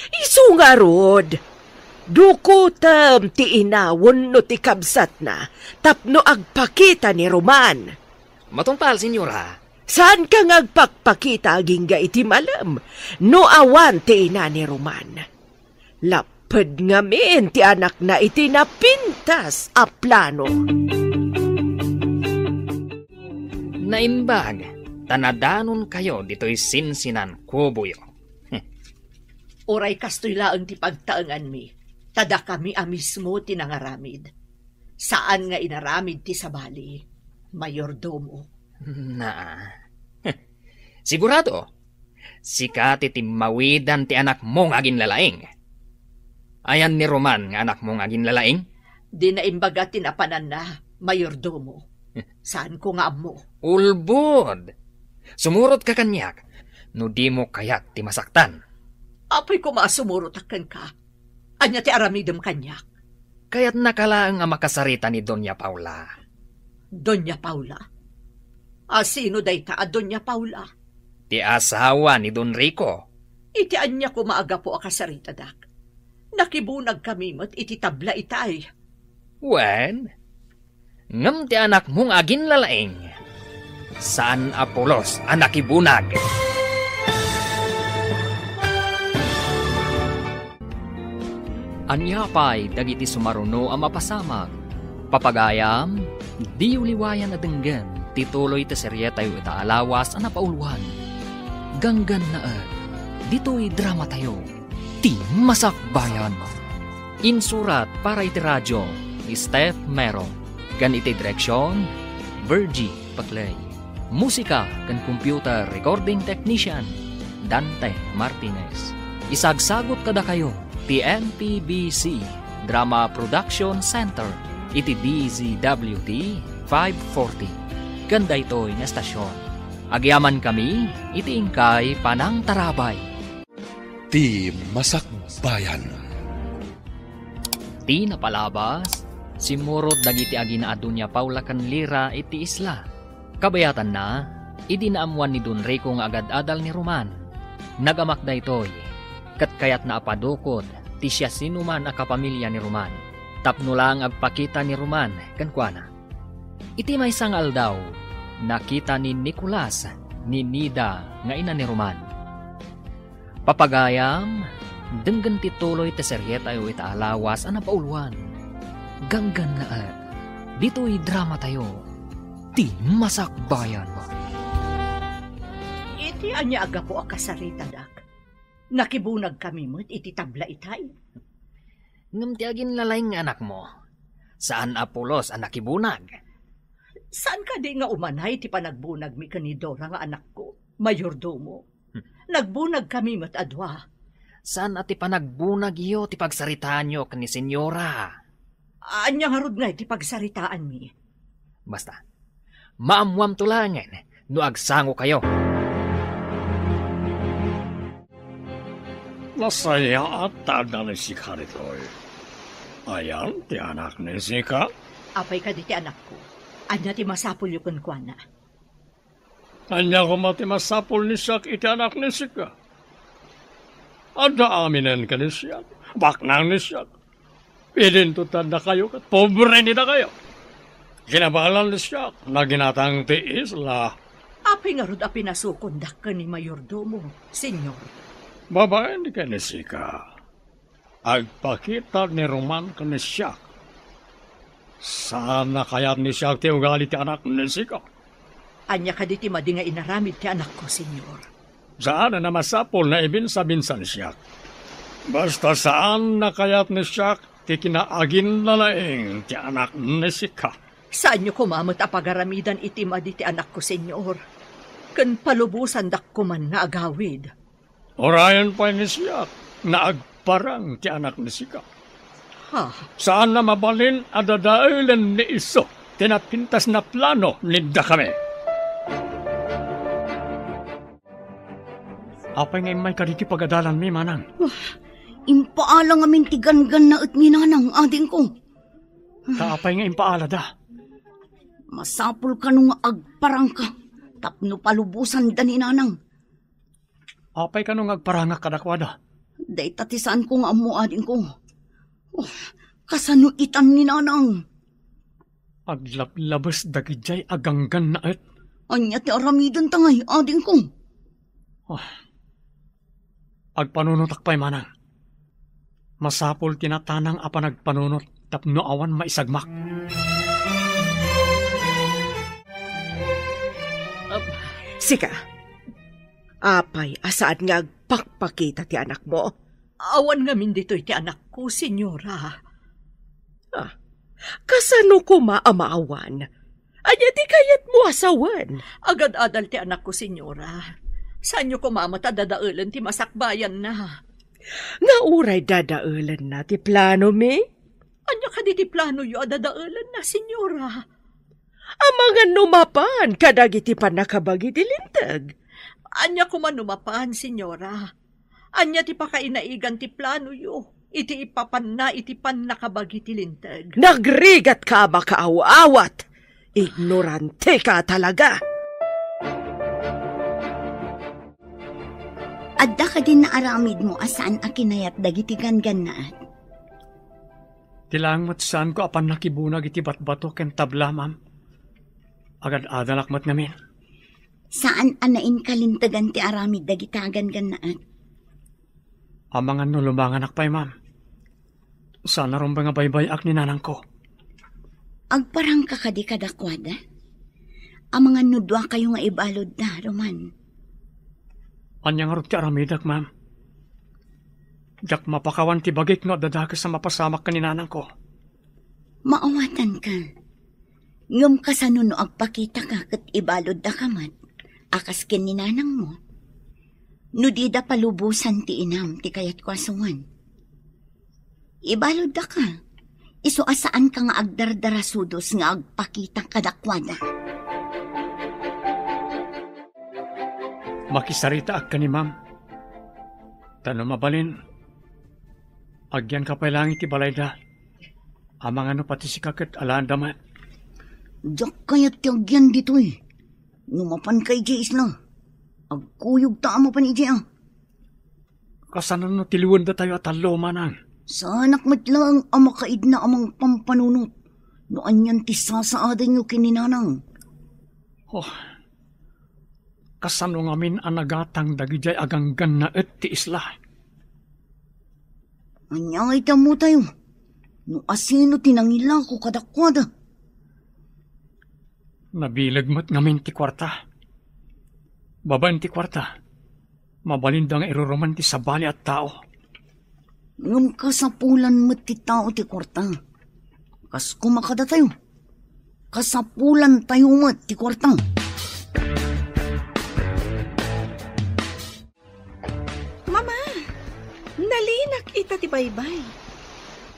Isu nga rod. Dukutam ti inawon no ti kabsat na, tapno agpakita ni Roman. Matungpal, senyora. Saan ka ngagpakpakita agingga iti malam, no awan ti ina ni Roman? Lapad ngamin ti anak na iti napintas a plano. Naimbag, tanadanon kayo dito'y sinsinan kubuyo. Uray kastoy laang ti pagtaangan mi. Tada kami mismo tinangaramid. Saan nga inaramid ti sabali? Mayordomo. Na. Sigurado, sikati ti mawidan ti anak mong agin lalaing. Ayan ni Roman nga anak mong agin lalaing? Di na imbaga tinapanan na, mayordomo. Saan ko nga mo? Ulbod! Sumurot ka kanyak, no di mo kayat ti masaktan. Apoy ko masumurot akan ka. Anya ti aramidem kanyak. Kaya't nakalaang nga makasarita ni Doña Paula. Doña Paula? Sino day ta a Doña Paula? Ti asawa ni Don Rico. Iti anya ko maaga po akasarita dak. Nakibunag kami mo't iti tabla itay. Wen, ngam ti anak mong agin lalaing. Saan Apolos ang nakibunag? Anyapay dagiti sumaruno ang mapasamag. Papagayam, di uliwayan na denggan, tituloy ta serye tayo itaalawas ang napauluhan. Ganggan na dito'y drama tayo, ti masakbayan. Insurat para iti radyo, ni Steph Mero. Gan iti direksyon, Virgie Paclay. Musika kan computer recording technician, Dante Martinez. Isagsagot kada kayo, TNPBC Drama Production Center iti DZWT 540 Ganda ito'y na estasyon. Agyaman kami, itiingkay panang tarabay. Ti Masakbayan. Ti napalabas, simurot dagiti agina adunya Paula kan lira iti isla. Kabayatan na, idinaamuan ni Don Rico nga agad-adal ni Roman. Nagamakda ito'y, kat kayat na apadukod, ti siya sinuman a kapamilya ni Roman. Tapno lang agpakita ni Roman, kankwana. Iti may sangal daw, nakita ni Nicolas, ni Nida, nga ina ni Roman. Papagayam, denggan tituloy ti seryeta iti alawas a napauluan. Ganggan na at, dito'y drama tayo, ti Masakbayan. Iti anya aga po akasarita, dak. Nakibunag kami mo't iti tabla itay. Ngam ti agin lalayng anak mo. Saan Apolos ang nakibunag? Saan ka di nga umanay ti panagbunag mi kanidora nga anak ko, mayordomo? Nagbunag kami mat adwa. Saan ati panagbunag iyo ti pagsaritaan nyo kani senyora? Anya harod nga iti pagsaritaan mi. Basta, maamuam tulangan no agsango kayo. Masaya at tada ni si Karitoy. Ayan, ti anak ni Sika. Apay ka di ti anak ko. Anya ti masapul yung kunkwana. Anya ko mati masapul ni Sak iti anak ni Sika. Ada aminen ka ni Siak. Baknang ni Siak. Pidintutan na kayo kat pobre ni na kayo. Kinabalan ni Siak na ginatang ti isla. Apay nga rod api nasukundak ka ni mayordomo, senyor. Babae ni ka ni Sika. Agpakita ni Roman ka ni Siak. Sana kaya ni Siak ti ugali ti anak ni Sika. Anya ka di ti madi nga inaramid ti anak ko, senyor. Saan na masapol na ibinsa-binsa ni Siak. Basta saan na kayat ni Siak ti kinaagin na laing ti anak ni Sika. Saan nyo kumamot apagaramidan iti madi ti anak ko, senyor? Kan palubusan dak kuman na agawid. Orayan pa ni Siak na agparang ti anak ni Sika. Ha? Saan na mabalin adadailan ni Iso tinapintas na plano ni Dakame. Apay ngay may kaditi pagadalan mi, manang. Impaala nga mintigan-gan na at ninanang ading ko. Kaapay nga impaala da. Masapul ka nung agparang ka. Tapno palubusan da ninanang. Apay ka nung agparangak kadakwada. Day tatisaan ko nga amo ading ko. Kasano itan ninanang. Aglablabas dagijay aganggan na et. Anya ti aramidan tangay ading ko. Agpanunutak pa'y manang. Masapol tinatanang apa nagpanunot tapno awan maisagmak. Sika, apay asaan nga agpakpakita ti anak mo? Awan nga min dito iti anak ko, senyora. Kasano ko maamaawan? Anya ti kayat mo asawan? Agad-adal ti anak ko, senyora. Saan nyo kumamata dadaulan ti Masakbayan na? Nga uray dadaulan na ti plano mi? Anya ka di ti plano yo dadaulan na, senyora? Amangan numapan kadagiti panakabagi ti lintag. Anya kumanumapan, senyora? Anya ti pakainaigan ti plano yo? Iti ipapan na iti panakabagi ti lintag. Nagrigat ka makaawawat. Ignorante ka talaga. Adda ka din na aramid mo asaan akinayat dagiti gangannaat. Tilang mat saan ko apan nakibunag iti batbato ken tabla, ma'am. Agad-adalak mat ngamin. Saan anain kalintagan ti aramid dagitagan gannaat? Amangan no lumanganak pa'y, ma'am. Sana ron ba nga baybayak ni nanang ko? Agparang ka kadi kadakwada? Amangan no dua kayo nga ibalod na, Roman. Anyang arot ti aramidak, ma'am. Jak mapakawan ti bagik no dadakas sa mapasamak ka ni nanang ko. Maawatan ka. Ngam kasano no agpakita ka kat ibalod da kamat. Akas ken ni nanang mo. No di da palubusan ti inam ti kayat kwasungan. Ibalod da ka. Iso asaan ka nga agdardarasudos nga agpakita kadakwada. makisarita ak ka ni ma'am. Tano mabalin, agyan ka pa lang iti balay da. Amang ano pati si kakit alaan damat. Diyak kaya't tiyagyan dito eh. Numapan kay Jais na. Agkuyog ta mo pa ni Jay ah. Kasanan no tiliwan da tayo at talo manang. Sa anak matlang ang makaid na amang pampanunot. No anyan ti sasaadan nyo kininanang. Oh, kasano ngamin ang nagatang dagijay aganggan na et ti isla. Anyang ita mo tayo. No asino tinangila ko kadakwada. Nabilag mo't ngamin ti kwarta. Baban ti kwarta. Mabalindang iruruman ti sabali at tao. Ngam kasapulan mo't ti tao ti kwarta. Kas kumakada tayo. Kasapulan tayo mo't ti kwarta. Mama, nalinak ita ti baybay.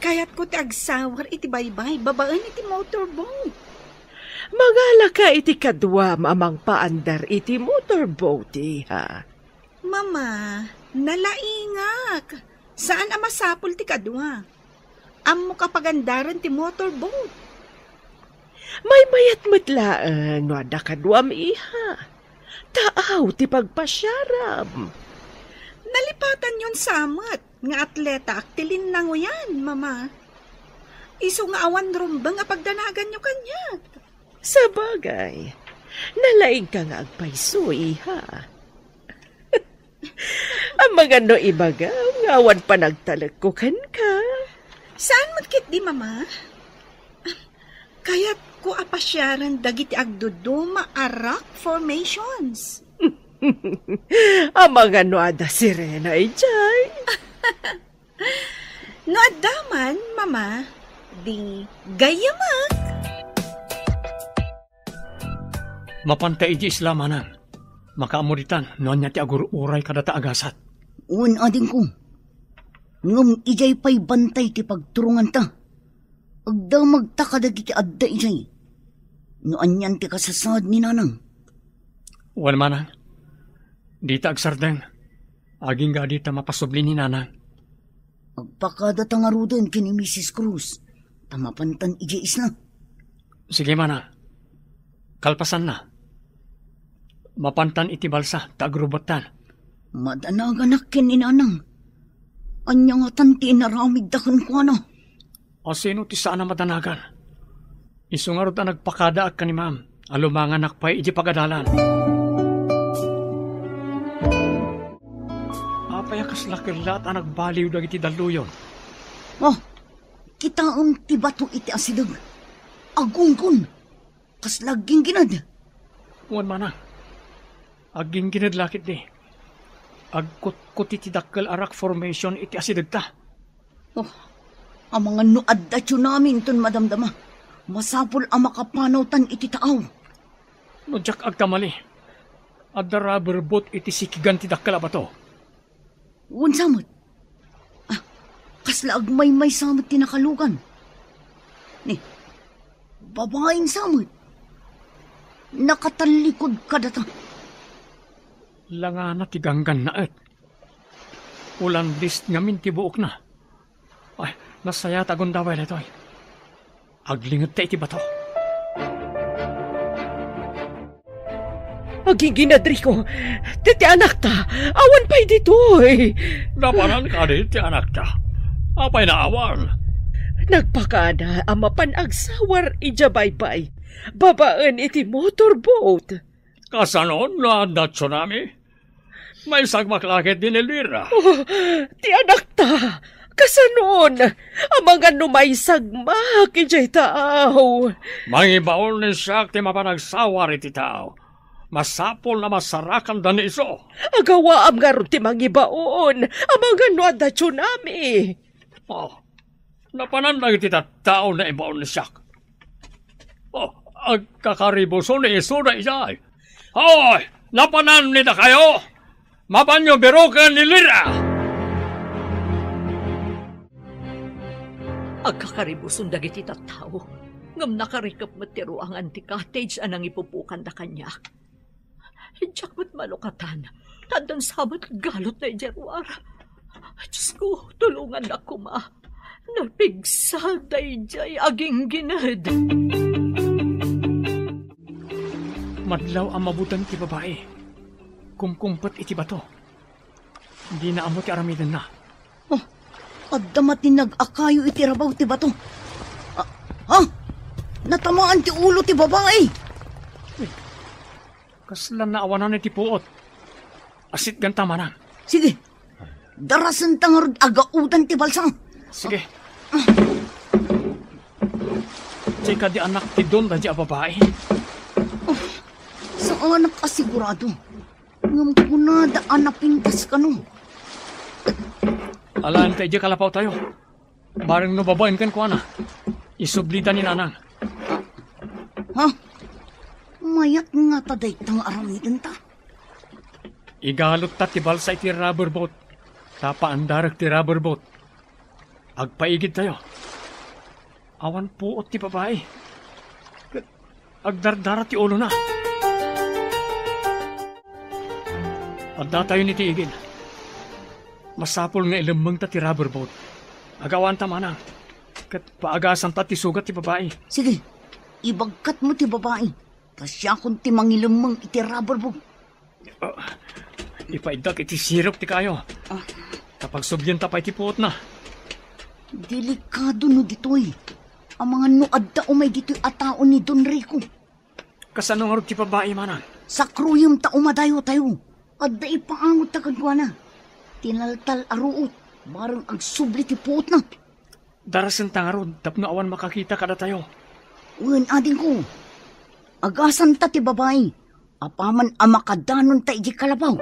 Kayat ko ti agsawar iti baybay, babaan iti motorboat. Magala ka iti kadwa amang paandar iti motorboat, ha? Mama, nalaingak. Saan ang masapul ti kadwa? Amo kapagandaran ti motorboat. May mayat matlaan, wada kadwam, iha. Taaw ti pagpasyaram. Nalipatan yun samat, nga atleta aktilin nango yan, mama. Iso nga awan rumbang nga pagdanagan nyo kanya. Sa bagay, nalaing ka nga agpayso, iha. Ang mga no ibagaw, ngawan pa nagtalagkukan ka. Saan matkit di, mama? Kaya't ko apasyaran dagiti agduduma a rock formations. Ang mga no ada sirena, ijay. No adaman, mama, di gayamak. Mapantay iti isla manang. Makaamuritan, noon niya ti agur-uray kadata agasat. Un ading ko. Ngam ijay pa'y bantay ti pagturungan ta. Agda magtakadag iti adda ijay. Noan yan ti kasasad ni nanang. Wan manang. Dita agsardeng. Aging ga dita mapasubli ni nanang. Agpakada tangarudan kini Mrs. Cruz. Tamapantan ijay isla. Sige manang. Kalpasan na. Mapantan iti balsa, tagrubotan. Madanaganak kin inanang. Anya nga tanti inaramid dakan ko ano. O sino ti saan na madanagan? Isungarot na nagpakada ak ka ni ma'am. Alumangan nakpay iti pagadalan. Apayakas lakirlat ang nagbaliw dagiti daluyon. Oh, kitaon ti bato iti asidag. Agungkon. Kas laging ginad. Wan manang. Aging ginadlakit ni. Agkut-kut iti dakkel arak formation iti asidag ta. Oh, ang mga nuad da tsunami ton madamdama. Masapul ang makapanawtan iti taaw. No jak agkamali. Adda rubber boat iti sikigan ti dakkel abato. Unsamot. Ah, kasla agmay-may samot tinakalugan. Ni, babaeng samot. Nakatalikod ka data. Langana ti ganggan na et. Ulan list ngamin ti buok na. Ay, nasaya tagon daway na ito ay. Aglingat ta iti bato. Aging ginadri ko. Titi anak ta. Awan pa'y dito eh. Napanan ka di ti anak ta. Apay na awan. Nagpakada ang mapanagsawar ijabaybay. Babaan iti motorboat. Kasanon na da tsunami? May sagmaklakit din ilira. Oh, ti anak ta. Kasanon. Ang mga numay sagmak ijay taaw. Mangibaon ni siya ti mapanagsawar iti tao. Masapol na masarakan da ni iso. Agawa am nga ron ti mangibaon. Ang mga nuada tsunami. Oh, napanandag iti tao na ibaon ni siya. Oh, agkakaribuso ni iso na ijay. Hoy, napanan nila kayo. Mapanyo berokan ni Lira. Agkakaribuson dagiti tattao. Ngam nakarikap matiro ang anti-cottage anang ipupukan da kanya. Diyak mo't malukatan. Tandang sabot galot na ijarwar. Diyos ko, tulungan ako ma. Napigsal da ijay aging ginad. Madlaw ang mabutan ti babae. Kumkumpet iti bato. Hindi na amo ti aramidan na. Addamat ni nag-akayo iti rabaw ti bato. Natamaan ti ulo ti babae. Kaslan na awanan iti puot. Asit ganta manang. Sige, darasan tangarod agaudan ti balsang. Sige. Tsika di anak ti don da di a babae. Saan nakasigurado? Ngam ko na daan na pintas ka no. Alaan tayo kalapaw tayo. Barang no babayin kan ko ana. Isublita ni nanang. Ha? Mayat nga taday tang aramidan ta. Igalot ta ti balsa iti rubber boat. Tapa andarag ti rubber boat. Agpaigid tayo. Awan puot ti babae. Agdardara ti ulo na. Adda tayo ni ti igid. Masapol nga ilamang ta ti rubber boat. Agawan ta manang. Kat paagasan ta ti sugat ti babae. Sige, ibagkat mo ti babae. Kasya kung ti mangilamang iti rubber boat. Ipaidak iti sirop ti kayo. Kapag subyan ta pa iti puot na. Delikado no ditoy. Ang mga nuadda umay ditoy ataon ni Don Rico. Kasano nga ti babae manang? Sa kruyom ta umadayo tayo. Adda ipaangot ta kagwana. Tinaltal aruot. Barang agsubli ti puot na. Darasan tangarod, tapno awan makakita kada tayo. Uwan ading ko. Agasan ta ti babae. Apaman amakadanon ta iji kalabaw.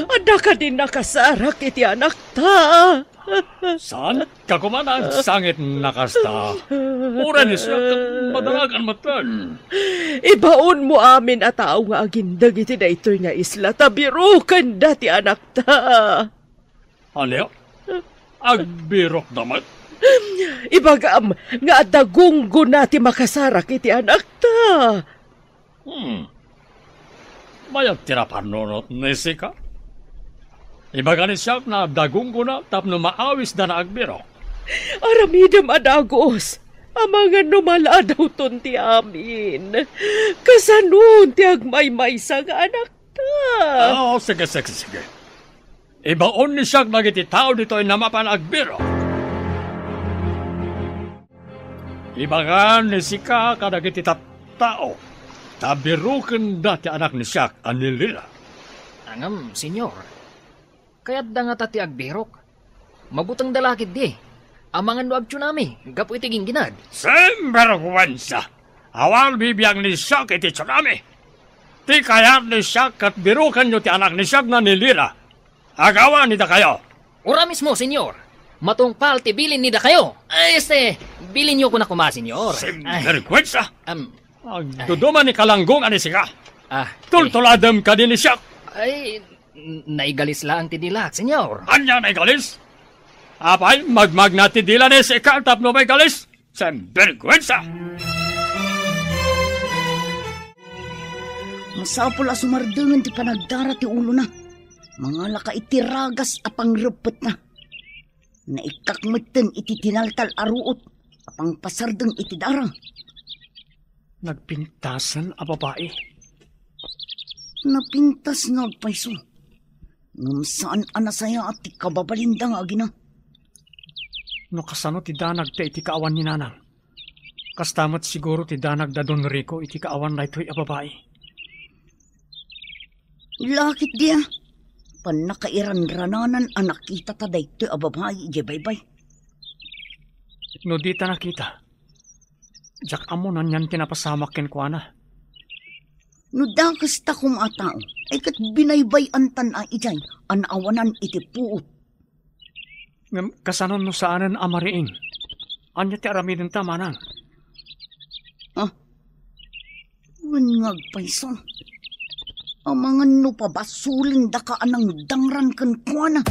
Ada ka din nakasarak iti anak ta. Saan ka kumanang sangit nakasta? Ura ni siya madalagan matan. Ibaon mo amin at tao nga agindag iti na ito'y nga isla. Tabirukan dati anak ta. Ano? Agbirok naman. Ibagam nga adagunggo nati makasarak iti anak ta. Mayat tinapanunot ni Sika. Ibaga ni siya na dagunggo na tapno maawis da na agbirok. Aramidam adagos. Amangan numala daw ton ti amin. Kasanun ti agmay-may sa anak ta. Sige. Ibaon ni siya nagiti tao dito ay namapan agbirok. Ibaga ni Sika kadagiti tao. Tabirukan dati anak ni siya anilila. Angam, senyor. Kaya't da nga tati agbirok. Mabutang dalakid di. Amangan no agtsunami, gapu iti ginginad. Sembergwansa! Awal bibiyang ni siya iti tsunami. Ti kayat ni siya kat birukan nyo ti anak ni siya na nilira. Agawan nida kayo. Ura mismo, senyor. Matungpal ti bilin nida kayo. Bilin nyo ko na kuma, senyor. Sembergwansa! Agduduman ni kalanggong ani siya. Tultuladam ka din ni siya. Ay, naigalis lang ti dilak, senyor. Anya naigalis? Apay, magmag na ti dila ni siya tapno may galis. Sembergwansa! Masapol a sumardangan ti panagdara ti ulo na. Mga laka iti ragas apang repet na. Naikakmeten iti tinaltal aruot apang pasardeng iti dara. Nagpintasan a babae. Napintas nga agpaiso. Ngam saan anasaya at ti kababalindang agina. No kasano ti danag ta iti kaawan ni nanang. Kastamot siguro ti danag da Don Rico iti kaawan na ito'y a babae. Lakit dia. Panakairan-rananan anak kita ta daytoy a babae ije baybay. No di ta nakita. Jak amo nan yan tinapasamak ken kuana. No dakas ta kumatao, ay kat binaybay antan a ijay, anawanan iti puot. Kasanon no saanan amariin. Anya ti aramidin ta manang. Wanyag paiso. Amangan no pabasulin da ka anang dangran kan kuana.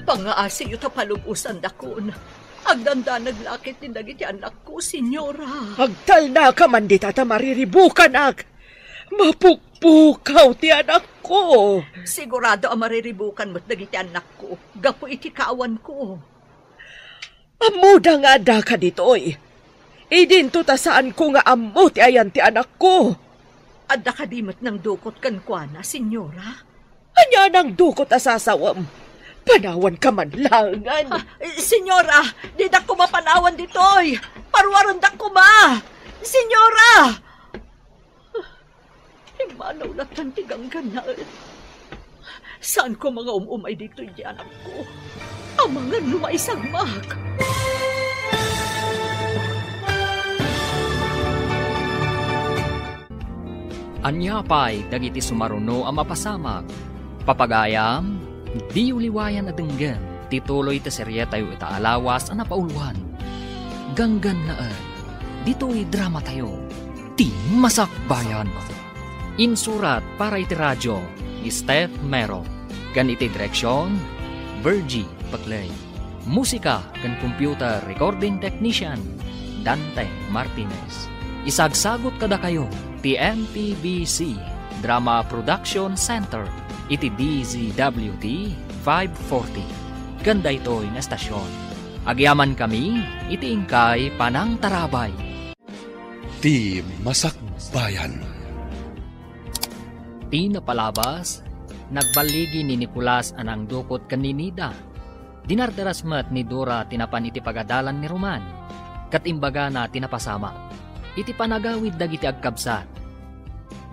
Pangaasi yu ta palubusan da kun. Agdanda naglakit ni dagiti anak ko, senyora. Agtal na ka man di tata mariribukan mapukpukaw ti anak ko. Sigurado ang mariribukan mo't dagiti anak ko. Gapo iti kaawan ko. Amuda nga da ka ditoy. Idinto ta saan ko nga amo ti ayan ti anak ko. Adda kadimot ng dukot kan kuana, senyora. Anya nang dukot asasawam. Panawan ka man langan. Senyora, di da ko mapanawan ditoy. Parwaron da ko ma. Senyora! Imanaw na tantigang ganaan. Saan ko mga umumay dito di anak ko? Ang mga lumaisagmak. Anyapay dagiti sumaruno ang mapasamak. Papagayam, di uliwayan adenggan, tituloy ta serye tayo itaalawas ang napauluan. Ganggan naan, dito'y drama tayo, ti masakbayan. Insurat para iti radyo ni Steph Mero. Gan iti direksyon, Virgie Paclay. Musika kan computer recording technician, Dante Martinez. Isagsagot kada kayo, ti MPBC Drama Production Center, iti DZWT 540. Ganda ito'y na estasyon. Agyaman kami, iti ingkay Panang Tarabay. Ti Masakbayan. Ti napalabas, nagbaligi ni Nicolas anang dukot kaninida. Dinardaras mat ni Dora tinapan iti pagadalan ni Roman. Katimbaga na tinapasama. Iti panagawid dagiti agkabsat.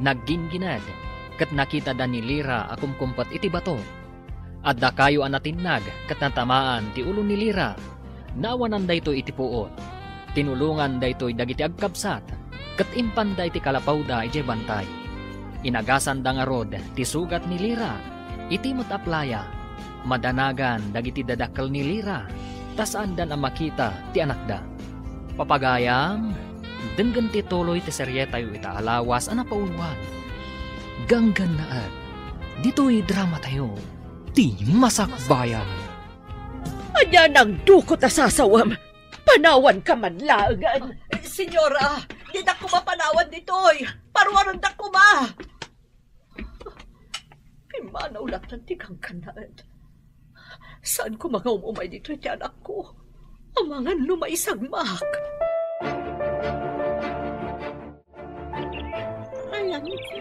Nagginginad, kat nakita da ni Lira akumkumpat iti bato. At da kayo anatinag, kat natamaan ti ulo ni Lira. Nawanan da ito iti puot. Tinulungan da ito'y dagiti agkabsat. Kat impan da iti kalapaw da iti bantay. Inagasan da nga rod, ti sugat ni Lira. Iti mataplaya. Madanagan dagiti dadakkel ni Lira. Tasaan dan ang makita ti anak da. Papagayam, denggan ti tuloy ti serye tayo itaalawas ang napauluan. Ganggan naan, dito'y drama tayo, ti masakbayan. Anya nang dukot asasawam. Panawan ka man langan. Senyora, di da ko mapanawan ditoy. Parwaron da ko ma. Imanaw lang tantigang kanaan. Saan ko mga umumay dito ti anak ko? Ang mga lumaisagmak. Alam ko.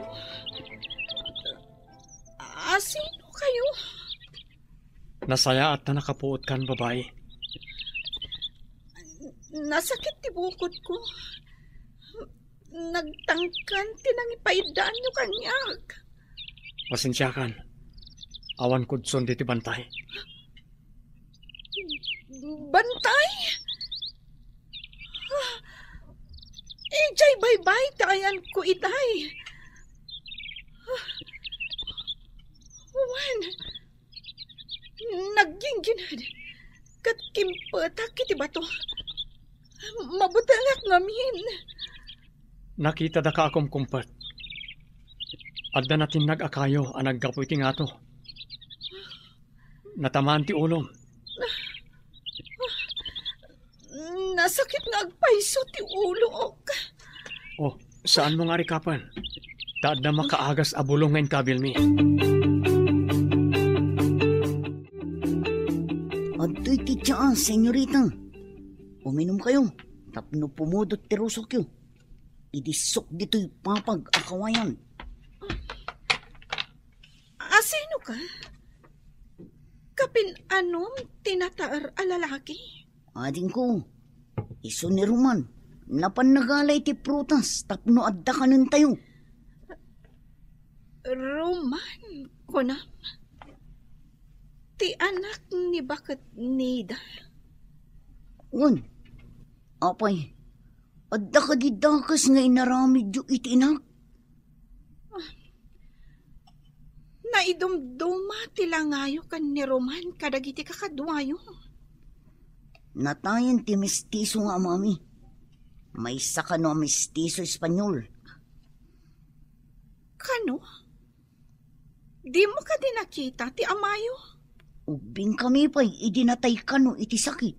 Sino kayo? Nasaya at na nakapuot kan babae. Nasakit ti bukod ko. Nagtangkan tinangipaidaan nyo kanyak. Pasensya kan. Awan kudson diti bantay. Bantay? Ijay bye-bye tayan ko itay. Wan, nagginginad. Kat kimpatak iti bato. Mabutangak ngamin. Nakita da ka akom kumpat. Adda natin nag-akayo ang naggapo iti nga to. Natamaan ti ulom. Nasakit nga agpaiso ti ulo. Oh, saan mo nga rikapan? Taad na makaagas abulong ngayon kabil mi. Adto'y titsaan, senyorita. Uminom kayo. Tapno pumudot ti rusok yun. Idisok dito'y papag-akawayan. Sino ka? Kapin anom tinataar a lalaki? Ading ko, iso ni Roman, napannagalay ti prutas, tapno adda ka nun tayo. Roman, kunam? Ti anak ni bakit nida? Wan, apay, adda ka di dakas nga inaramid yu itinak. Naidumduma tilangayo kan ni Roman kadagiti kakadwayo. Natayan ti mestizo nga mami. May saka no mestizo Espanyol. Kano? Di mo ka din nakita ti amayo? Ubing kami pa'y idinatay ka no iti sakit.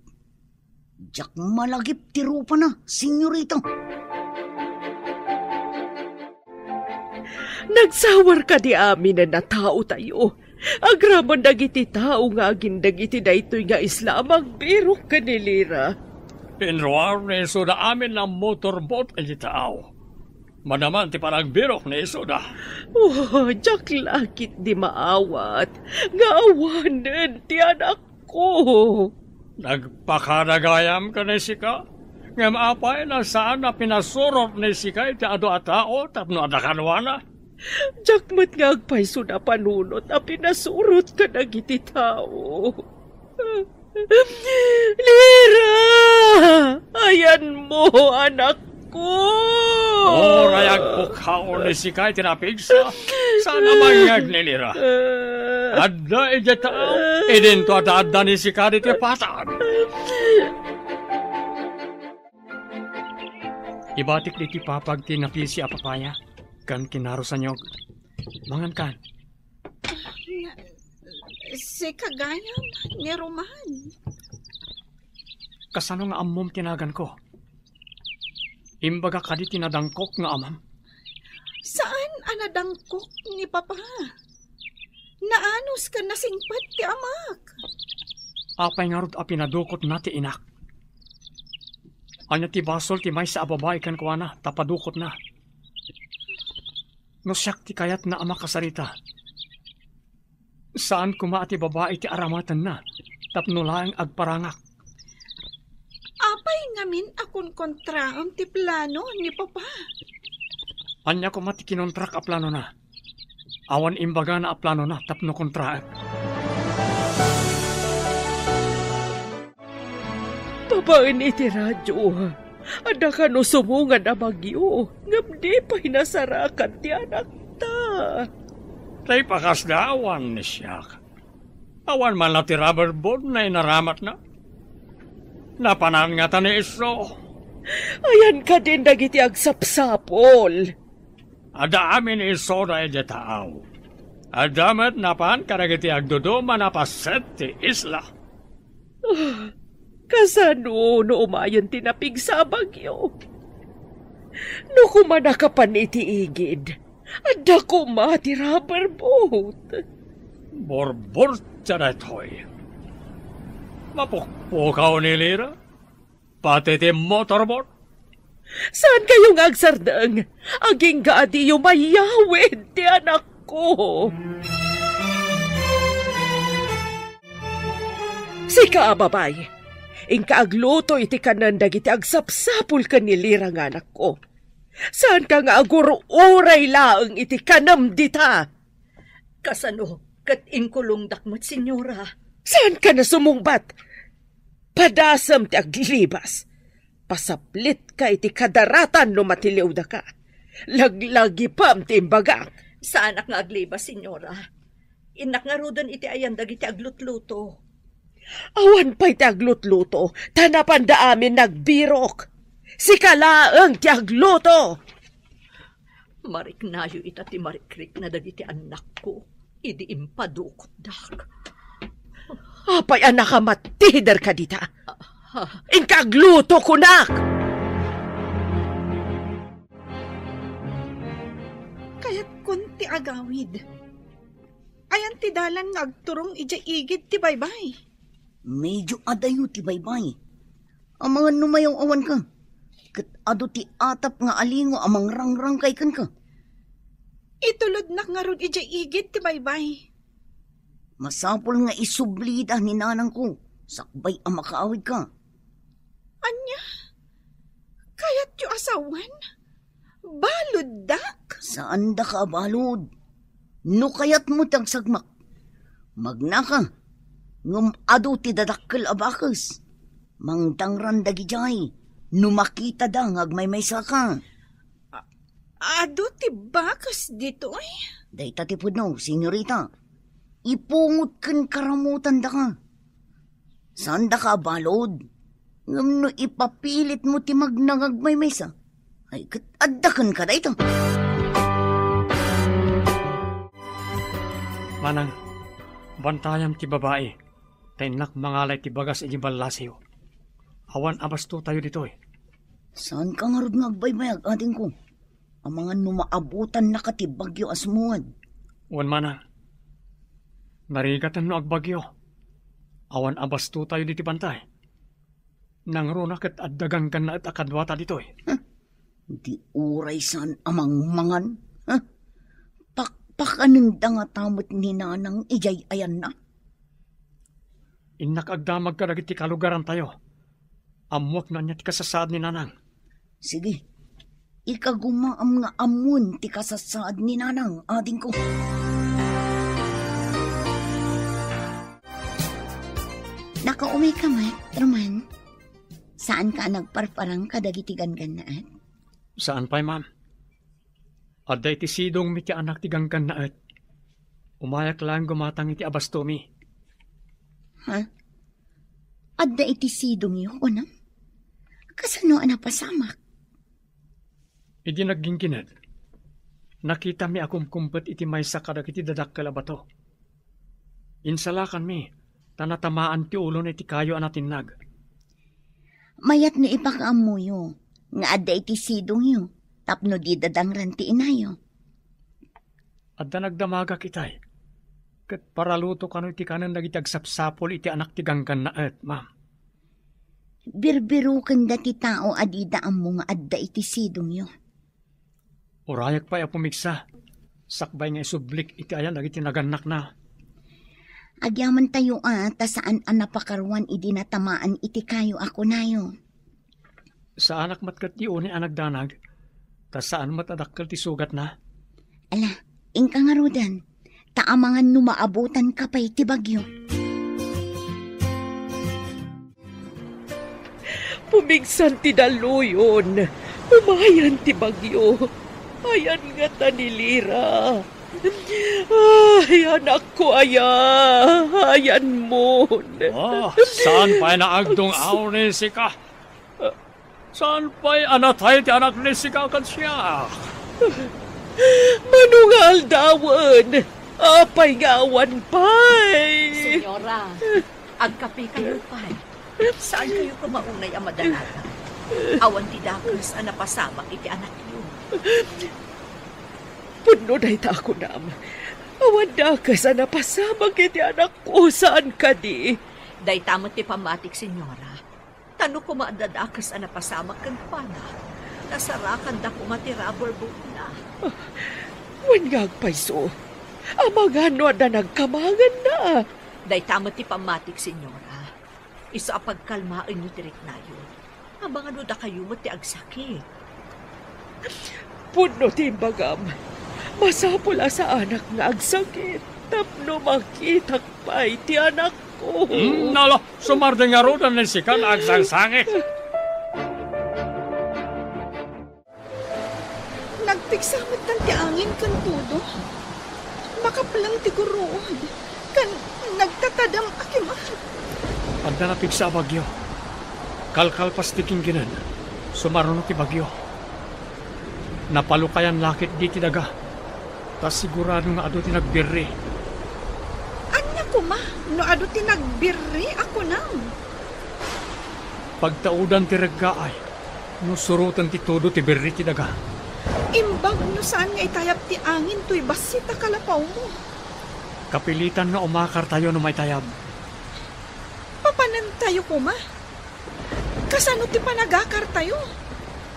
Jak malagip ti rupa na, senyorita. Nagsawar ka di amin na natao tayo. Agraman dagiti tao nga agin dagiti daytoy nga isla magbirok ka ni Lira. Pinruar na iso da amin ng motorboat ay tao. Manaman ti paragbirok na iso da. Oh, jak lakit di maawat. Nga awanan ti anak ko. Nagpakaragayam ka na sika. Nga maapay na saan na pinasurot na sika iti ado at tao tapno adakanwana. Jakmat nga agpayso na panunot a pinasurot ka nagiti tao. Lira! Ayan mo, anak ko! Rayag po kaon ni sikay tinapigsa. Sana mangyag ni Lira. Adda iti tao. Idin to adda ni sikay iti patag. Ibatik di ti papag tinapil si apapaya. Kan kinarusan nyog. Mangan kan. Si kagayam ni Roman. Kasano nga amom tinagan ko? Imbaga kadi tinadangkok nga amam. Saan anadangkok ni Papa? Naanos ka nasingpat ti amak. Apay nga rod a pinadukot na ti inak. Anya ti basol ti may sa ababay kan kuwana, tapadukot na. No siyak ti kayat na ama kasarita. Saan kuma ti babae ti aramatan na, tapno laeng agparangak. Apay ngamin akong kontraam ti plano ni Papa. Anya kuma ti kinontrak a plano na. Awan imbaga na a plano na, tapno kontraak. Babaan iti radyo. Ada ka no sumungan na bagyo. Ngabdi pa hinasarakan ti anak ta. Tay pakas na awan ni siyak. Awan man na ti rubber board na inaramat na. Napanan nga ta ni iso. Ayan ka din dagiti agsapsapol. Ada amin iso na iti tao. Adamat napan karagiti agduduma na paset ti isla. Kasano no umayon tinapig sa bagyo? No kumana ka pa iti igid, adda kuma ti rubber boat. Borbor siya na ito'y. Mapukpukaw ni Lira. Pati ti motorboat. Saan kayong agsardang? Aging gaadi yung mayawid ti anak ko. Sika, babay. Ingka agluto iti kanan dagiti agsapsapul ka ni Lira nga anak ko. Saan ka nga aguro uray laang iti kanam dita? Kasano, kat inkulong dakmat, senyora. Saan ka na sumungbat? Padasam ti aglibas. Pasaplit ka iti kadaratan no matiliw da ka. Laglagi pam ti imbaga. Saan nga aglibas, senyora? Inak nga rodan iti ayan dagiti aglutluto. Awan pa'y ti aglutluto, tanapan da amin nagbirok. Si kalaang ti agluto. Mariknayo ita ti marikrik na dagiti anak ko. Idi impadukot dak. Apay anak ka matider ka dita. Inkagluto kunak. Kaya't kunti agawid. Ayan ti dalan nga agturong ija igid ti baybay. Medyo adayo ti baybay. Ang mga numayaw awan ka. Kat ado ti atap nga alingo amang rangrang kay kan ka. Itulod na nga ron ija igid ti baybay. Masapol nga isublida ni nanang ko. Sakbay ang makaawid ka. Anya? Kaya't yu asawan? Balod dak? Saan da ka balod? No kayat mo tagsagmak. Magna ka. Ngum ado ti dadakkel abakas. Mangtangran dagijay. Numakita da ngagmay saka. Ado ti bakas dito ay? Dayta ti pudno, senyorita. Ipungot kan karamutan da ka. Saan da ka balod? Ngam no ipapilit mo ti magnangagmay sa. Ay kat addakan ka dayta. Manang, bantayam ti babae. Tainak mangalay ti bagas iti balasiyo. Awan abasto tayo dito eh. Saan ka nga rod nga agbaybayag, ating ko? Ang mga numaabutan na katibagyo asmuad. Wan mana. Narigatan no agbagyo. Awan abasto tayo dito bantay. Nang runak at dagang na at akadwata dito eh. Di uray saan amang mangan? Pakpananda nga tamot ni nanang ijay ayan na. Inakagdamag ka dagiti kalugaran tayo. Amuak na niya ti kasasaad ni nanang. Sige, ikagumaam nga amun ti kasasaad ni nanang ading ko. Nakaumay ka, Roman. Saan ka nagparparang kadagiti ganganaat? Saan pa'y, ma'am? Aday ti sidong mi ti anak ti ganganaat. Umayak lang gumatang iti abastomi. Ha? Adda iti sidong iyo, unang? Kasano pasamak? Idi naggingkinad. Nakita mi akong kumpet iti maysa kadag iti dadakkel a bato. Insalakan mi, tanatamaan ti ulo na iti kayo anatinag. Mayat no ipakaamuyo, nga adda iti sidong iyo, tapno di dadangran ti inayo. Adda nagdamaga kitay. Kat paraluto kano iti kanan nagitagsapsapol iti anak ti ganganaat, ma'am. Birbirukan dati tao adidaan mo nga adda iti sidong yo. Urayak pa pumiksa. Sakbay nga isublik iti ayan dagiti naganak na. Agyaman tayo ta saan napakarwan idi natamaan iti kayo ako nayo. Sa anak matkat ti uni anak danag, ta saan matadakkel ti sugat na. Ala, ingka nga rodan, taamangan numaabutan ka pa iti bagyo. Pumigsan ti daluyon, umayan ti bagyo. Ayan nga tanilira. Ay, anak ko, ayan mo. Saan pa'y naagdong aw ni Sika? Saan pa'y anatay ti anak ni Sika kat siya? Manungal dawan, apay gawan pa'y. Senyora, agkapi kayo pa'y. Saan kayo kumaunay ang madalaga? Awan ti dakos ang napasamak iti anak niyo. Puno na ita ako nam. Awan dakas ang napasamak iti anak ko. Saan ka di? Day tamot ti pamatik, senyora. Tano ko maadadakas ang napasamak kang pana. Nasarakan da ko matirabor book na. Wan nga agpayso. Amagano na nagkamangan na. Day tamot ti pamatik, senyora. Isa pagkalmaan nyo tirik na yun. Abang ano da kayo mo ti agsakit. Puno ti bagam. Masapula sa anak nga agsakit. Tapno makitak pa ti anak ko. Nalo, sumardeng nga ro na Sika na agsangsangit. Nagpiksamit kan ti angin kan tudo. Makapalang ti guruod. Kan nagtatadam akimat. Anda na piksa bagyo. Kalkalpas ti kingginan. Sumaruno ti bagyo. Napalukayan lakit di ti daga. Tas sigurado nga ado ti nagbirri. Anya ko ma, no ado ti nagbirri ako nam. Pagtaudan ti reggaay. No surutan ti todo ti birri ti daga. Imbag no saan nga itayap ti angin to'y basita kalapaw mo. Kapilitan nga umakar tayo no may tayab. Papanan tayo ko ma. Kasano ti panagakar tayo?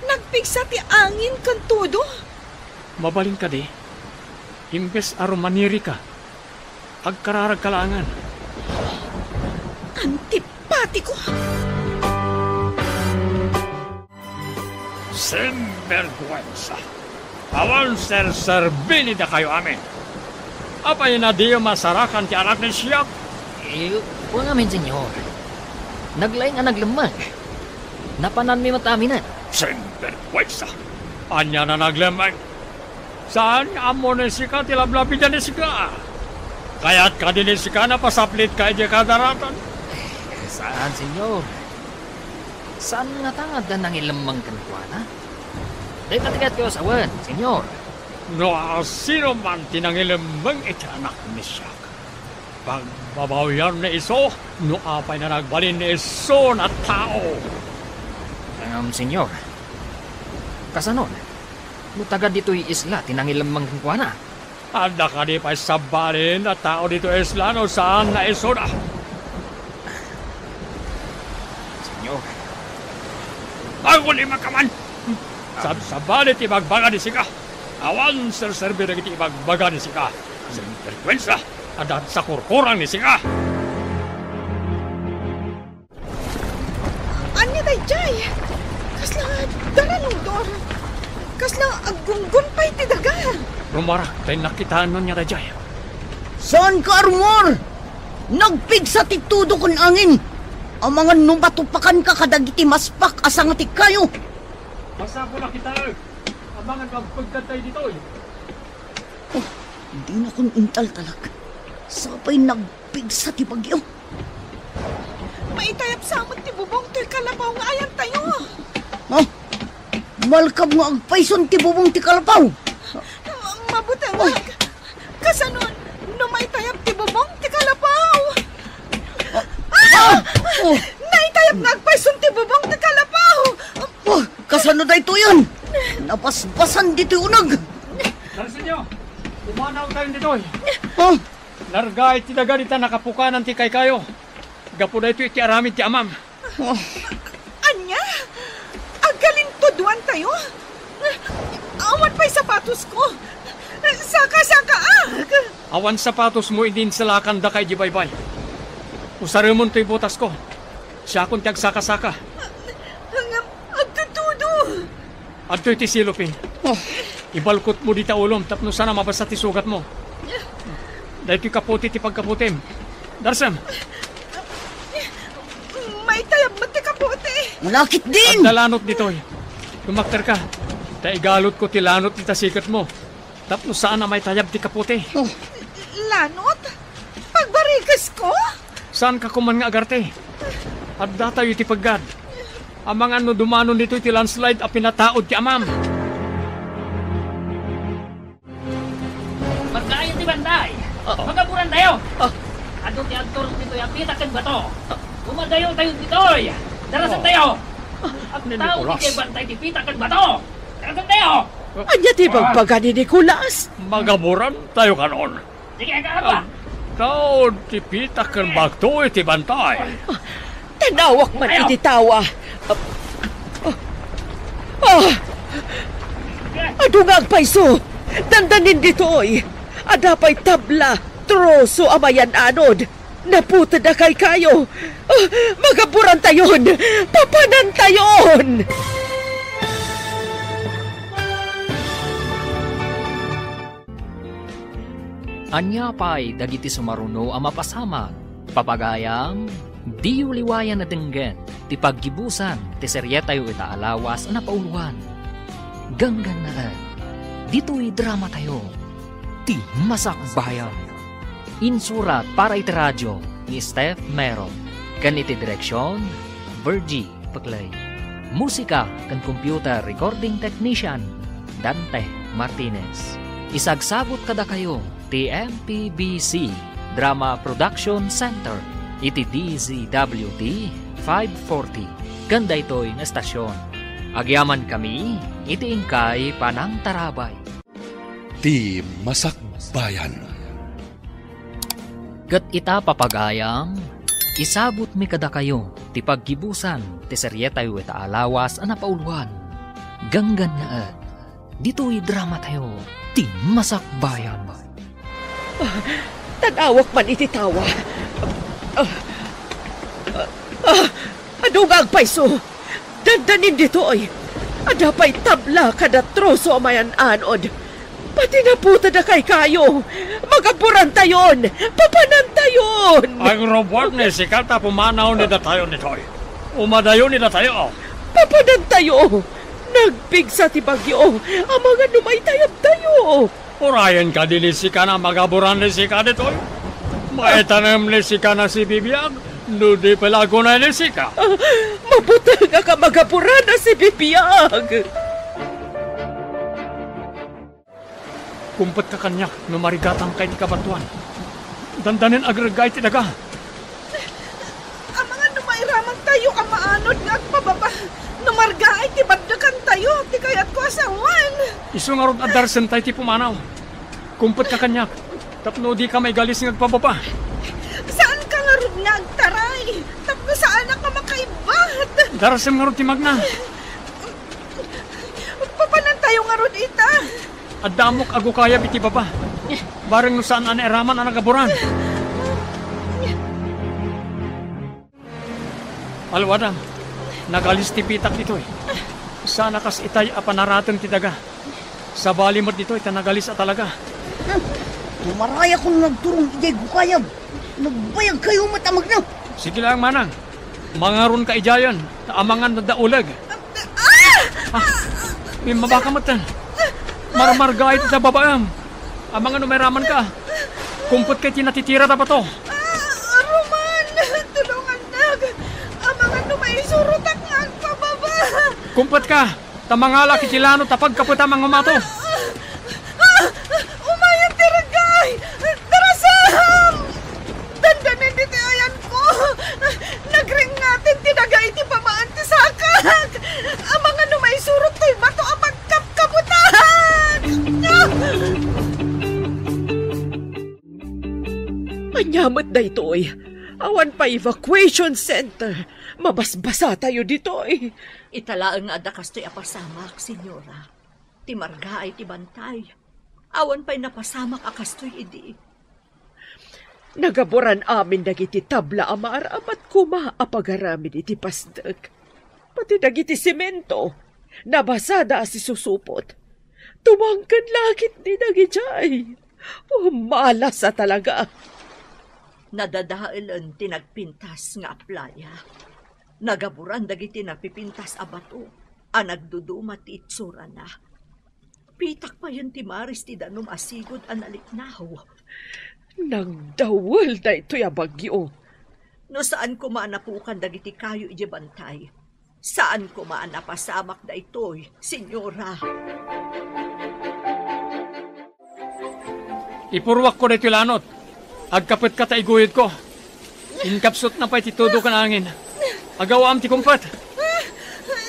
Nagpigsa ti angin kan todo. Mabaling ka di. Imbes arumaniri ka. Agkararag kalangan. Antipati ko. Sinvergüenza. Awan ser-serbili da kayo amin. Apa yun na diyo masarakan ti anak ni Siak? Huwag amin, senyor. Naglaing ang naglamag. Napanan mi mataminan. Sinvergüenza. Anya na naglamang. Saan amo ni Sika tilablabi dyan ni Sika? Kaya't ka din ni Sika na pasaplit ka di kadaratan. Saan, senyor? Saan nga tangad na nang ilamang kankwana? Dahil patigat kayo sa awan, senyor. No, sino man tinangilambang iti anak ni Siak. Pagbabawian ni iso, no apay na nagbalin ni iso na tao. Senyor, kasanon, mutagad dito'y isla, tinangilamang kuwana. Anda ka di pa sabalin na tao dito Islano saan na isoda. Senyor, Ako lima ka man. Sabalit ibagbaga ni sika. Awan serserbi na kiti ibagbaga ni sika. Sa frekwensya at sa kurkurang ni sika. Anya dayjay? Kasla daranudor. Kasla agunggun pa'y tidaga. Rumara, tayo nakitaan nun niya Dajay. Saan ka, Armor? Nagpigsa ti tudo kun angin. Ang mga numatupakan ka kadagiti maspak asang atik kayo. Basta po na kita. Abangan ka pagkatay dito. Oh, hindi na kun intal talag. Sapay nagpigsa ti bagyo. Maitayap sa amot ti bubong to'y kalabaw nga ayan tayo. Ha? Malkab nga agpayson ti bubong ti kalapaw. Mabutangag. Kasanon, numaytayap ti bubong ti kalabaw. Oh, Naitayap nga agpayson ti bubong ti kalabaw. oh, kasano da ito yun? Napasbasan dito unag. Narsin nyo, umanaw tayo dito. Oh, Largay ti daga dita nakapukanan ti kay kayo. Gapo na ito iti aramid ti amam. oh. Anya? Agaling tuduan tayo? Awan pa'y sapatos ko. Saka-saka Awan sapatos mo idin sa lakan da kay Jibaybay. Usarimon to'y butas ko. Siya akong tiyag saka-saka. Agtutudo. At to'y ti silupin. Oh. Ibalkot mo di ta ulom tapno sana mabasa ti sugat mo. Dahil ti kaputi ti pagkaputim. Darsam, May tayab mo ti kapote. Malakit at din. dalanot dito'y. Kumakter ka. Ta igalot ko ti lanot ti tasikat mo. Tapno saan na may tayab ti kaputi. Oh, Lanot? Pagbarigas ko? Saan ka kuman nga agarte? At datayo ti paggad. Amang ano dumanon dito ti landslide a pinataod ti amam. Pagkain di banday. Magaburan tayo. Adto ti aktor dito yung pitakan ba to? Umadayo tayo dito. Darasan tayo. Ang tao di kay bantay ti pitakan ba to? Darasan tayo. Anya ti bagbaga ni Nicolas. Magaburan tayo kanon. Sige ka ba? Tao ti pitakan bagto iti bantay. Tanawak man Ayaw. iti tawa. Ado nga agpayso. Dandanin ditoy. Adapay tabla. Troso amayan anod. Naputa na kay kayo. Magaburan tayon. Papanan tayon. Anya pa'y dagiti sumaruno ang mapasama. Papagayam, di uliwayan na denggen, ti paggibusan, ti seryetayo itaalawas na pauluan. Ganggan na dito'y drama tayo, ti masakbayan. Insurat para iti radyo ni Steph Meron. Kan iti direksyon, Virgie Paglay. Musika kan computer recording technician, Dante Martinez. Isagsagot kada kayo, ti MPBC Drama Production Center, iti DZWD 540. Ganda ito'y na estasyon. Agyaman kami, iti ingkay Panang Tarabay. Ti Masakbayan. Kat ita papagayam, isabot mi kada kayo, ti paggibusan, ti seryetayo ita alawas ana pauluan. Ganggan na dito'y drama tayo, ti Masakbayan. Tanawak man iti tawa. Ado nga agpayso. Dandanin ditoy. Adapay tabla kada troso amayan anod. Pati naputa na kay kayo. Magaburan tayon. Papanan tayon. Ang robot ni sikata pumanaw ni datayo nito'y. Umadayo ni datayo. Papanan tayo. Nagpigsa ti bagyo. Ang mga numaytayab tayo. Urayan ka din ni sika na magaburan ni sika nito'y. Maitanam ni sika na si Bibiag. Nudi palago na ni sika. Mabuti nga ka magaburan na si Bibiyag. Kumpat ka kanya, numarigatang kay ti kabatuan. Dandanin agragay ti daga. Ang mga numayramang tayo ka maanod nga agpababa. Numarga Isu nga rod adarsen tayo ti pumanaw. Kumpet ka kanyak. Tapno di ka may galis ng agpababa. Saan ka nga rod nga agtaray? Tapno saan ka makaibat? Darasem nga rod ti magna. Papanan tayo nga rod ita. Adamok ago kaya biti baba. Bareng no saan an eraman ang nagaburan. Alwadam, nagalis ti pitak dito eh. Sana kas itay apanaratan ti daga. Sa balimot dito ita nagalis talaga. Tumaray akong nagturong ijay gukayab. Nagbayag kayo matamag na. Sige lang manang. Mangaron ka ijayan. Amangan na daulag. May mabakamatan. Marmarga ito sa babaam. Amangan numeraman ka. Kumput kay tinatitira na ba to? Roman, tulungan nag. Amangan numaisurot nga ang pababa. Kumput ka. Tamangala kitilano tapag kaputa mga mato. Umayang tiragay! Darasam! Dandanin dito ayan ko! Nagring natin tinagay ti pamaan ti sakak! Ang mga numay surot to'y bato ang magkapkabutan! Manyamat na ito'y. Awan pa evacuation center. Mabasbasa tayo dito'y. Italaang nga dakas to'y apasamak, senyora. Ti marga ay ti bantay. Awan pa'y napasamak akastoy idi. Nagaboran amin dagiti tabla amar amat kuma apagaramin iti pasdag. Pati dagiti semento. Nabasada si susupot. Tumangkan lakit ni dagijay. Malas sa talaga. Nadadailan tinagpintas nga playa. Nagaburan dagiti napipintas a bato. Nagdudumat ti itsura na. Pitak pa yun ti Maris ti danum asigod analiknaw. Nagdawal na ito'y abagyo. No saan ko maanapukan dagiti kayo iti bantay? Saan ko maanapasamak da ito'y, senyora? Ipurwak ko na ito lanot. Agkapit ka taiguyod ko. Inkapsot na pa ititudo ka na angin. Agawam ti kumpat.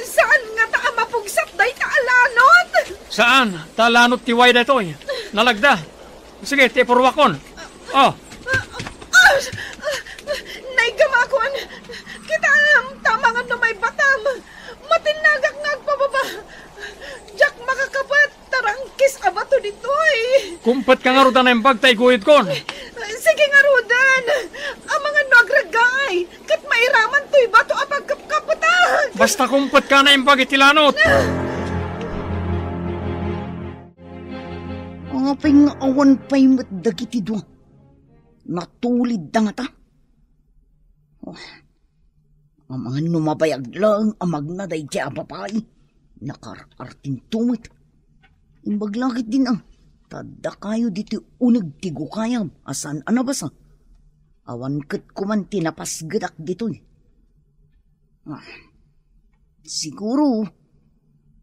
Saan nga ta mapugsat day kaalanot? Saan? Talanot ti way da ito'y. Nalagda. Sige, ti ipurwakon. Oh. Naigamakon. Kita tamangan na may batam. Matinagak ngagpababa. Jack makakapat. Tarangkis abato dito'y. Kumpat ka nga rudan na yung bagtaiguyod kon. Sige nga rudan. Ang mga nagragay. Kat mairaman to'y bato apag kapkaputan. Basta kumpat ka na yung bagitilanot. Apay nga awan pa'y matdagiti doon. Natulid da nga ta. Ang mga numabayag lang amag na day siya papay. Nakarartin tumit. Imbaglakit din ang tada kayo dito unag tigo kayam. Asan anabasa? Awan kat kuman tinapasgadak dito'y. Siguro,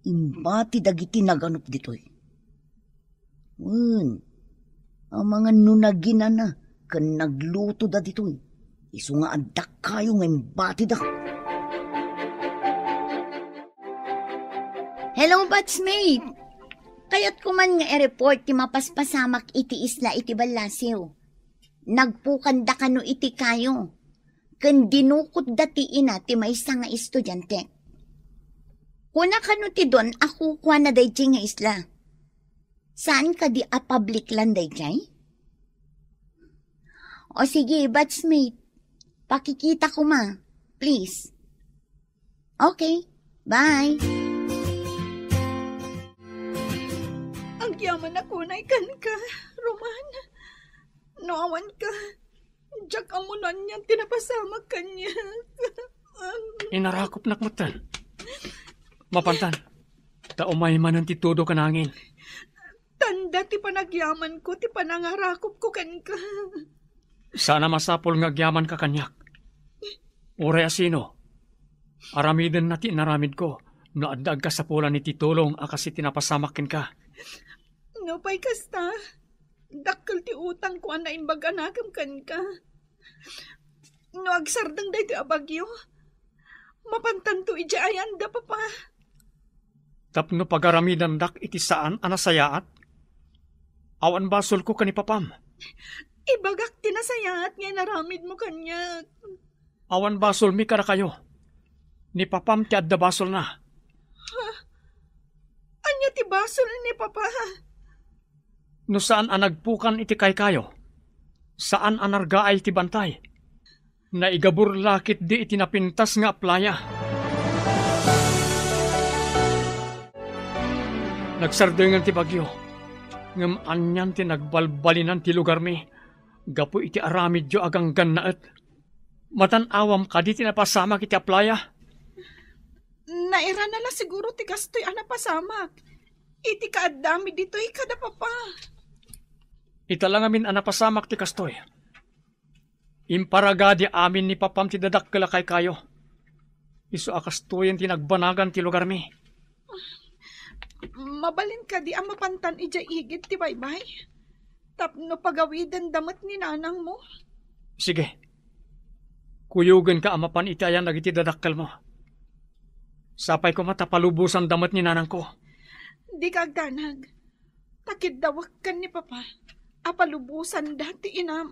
imbati dagiti naganap dito'y. Ang mga nunagina na kan nagluto da dito'y. Isu nga adak kayo nga imbati da. Hello, batchmate. Kayat ko man nga i-report ti mapaspasamak iti isla iti Balasiw. Nagpukanda ka no iti kayo. Kan dinukot dati ina ti maysa nga estudyante. Kuna ka no ti don, ako kwa na dayjay nga isla. Saan ka di a public land dayjay? O sige, batchmate. Pakikita ko ma. Please. Okay. Bye. Ang yaman ako na ikan ka, Roman. Noawan ka. Jack amunan niyan, tinapasamag ka niya. Inarakop nakmatan. Mapantan. Taumay man ang titudo ka nangin. Tanda ti panagyaman ko, ti panangarakop ko kan ka. Sana masapol nga agyaman ka kanyak. Ure asino. Aramiden na naramid ko. Naadag ka sa pula ni titulong akasi tinapasamakin ka. No pa'y kasta. Dakkel ti utang ko na imbaganagam kan ka. No agsardang day ti abagyo. Mapantanto ija ayan da papa. Tapno pagaramidan dak iti saan anasayaat. Awan basol ko kani papam. Ibagak tinasayaat nga naramid mo kanya. Awan basol mi kara kayo. Ni papam ti adda basol na. Anya ti basol ni Papa? No saan anagpukan iti kay kayo? Saan anargaay ti bantay? Naigabur lakit di iti napintas nga playa. Nagsardengan ti bagyo. Ngam anyan ti nagbalbalinan ti lugar mi. Gapo iti aramid jo agang gannaet. Matanawam ka di ti napasamak iti playa. Naira na la siguro ti kastoy anapasamak. Iti kaadami dito'y kada Papa. Italang amin anapasamak ti kastoy. Imparagadi amin ni papam ti dadakkel kay kayo. Isu akastoyen ti nagbanagan ti lugar mi. Mabalin ka di ang mapantan ija igit ti baybay. Tapno pagawidan damat ni nanang mo. Sige. Kuyugan ka amapan itayan nagiti dadakkel mo. Sapay ko matapalubusan damat ni nanang ko. Di kagdanag. Takid dawak kan ni Papa. Apalubusan dati inam.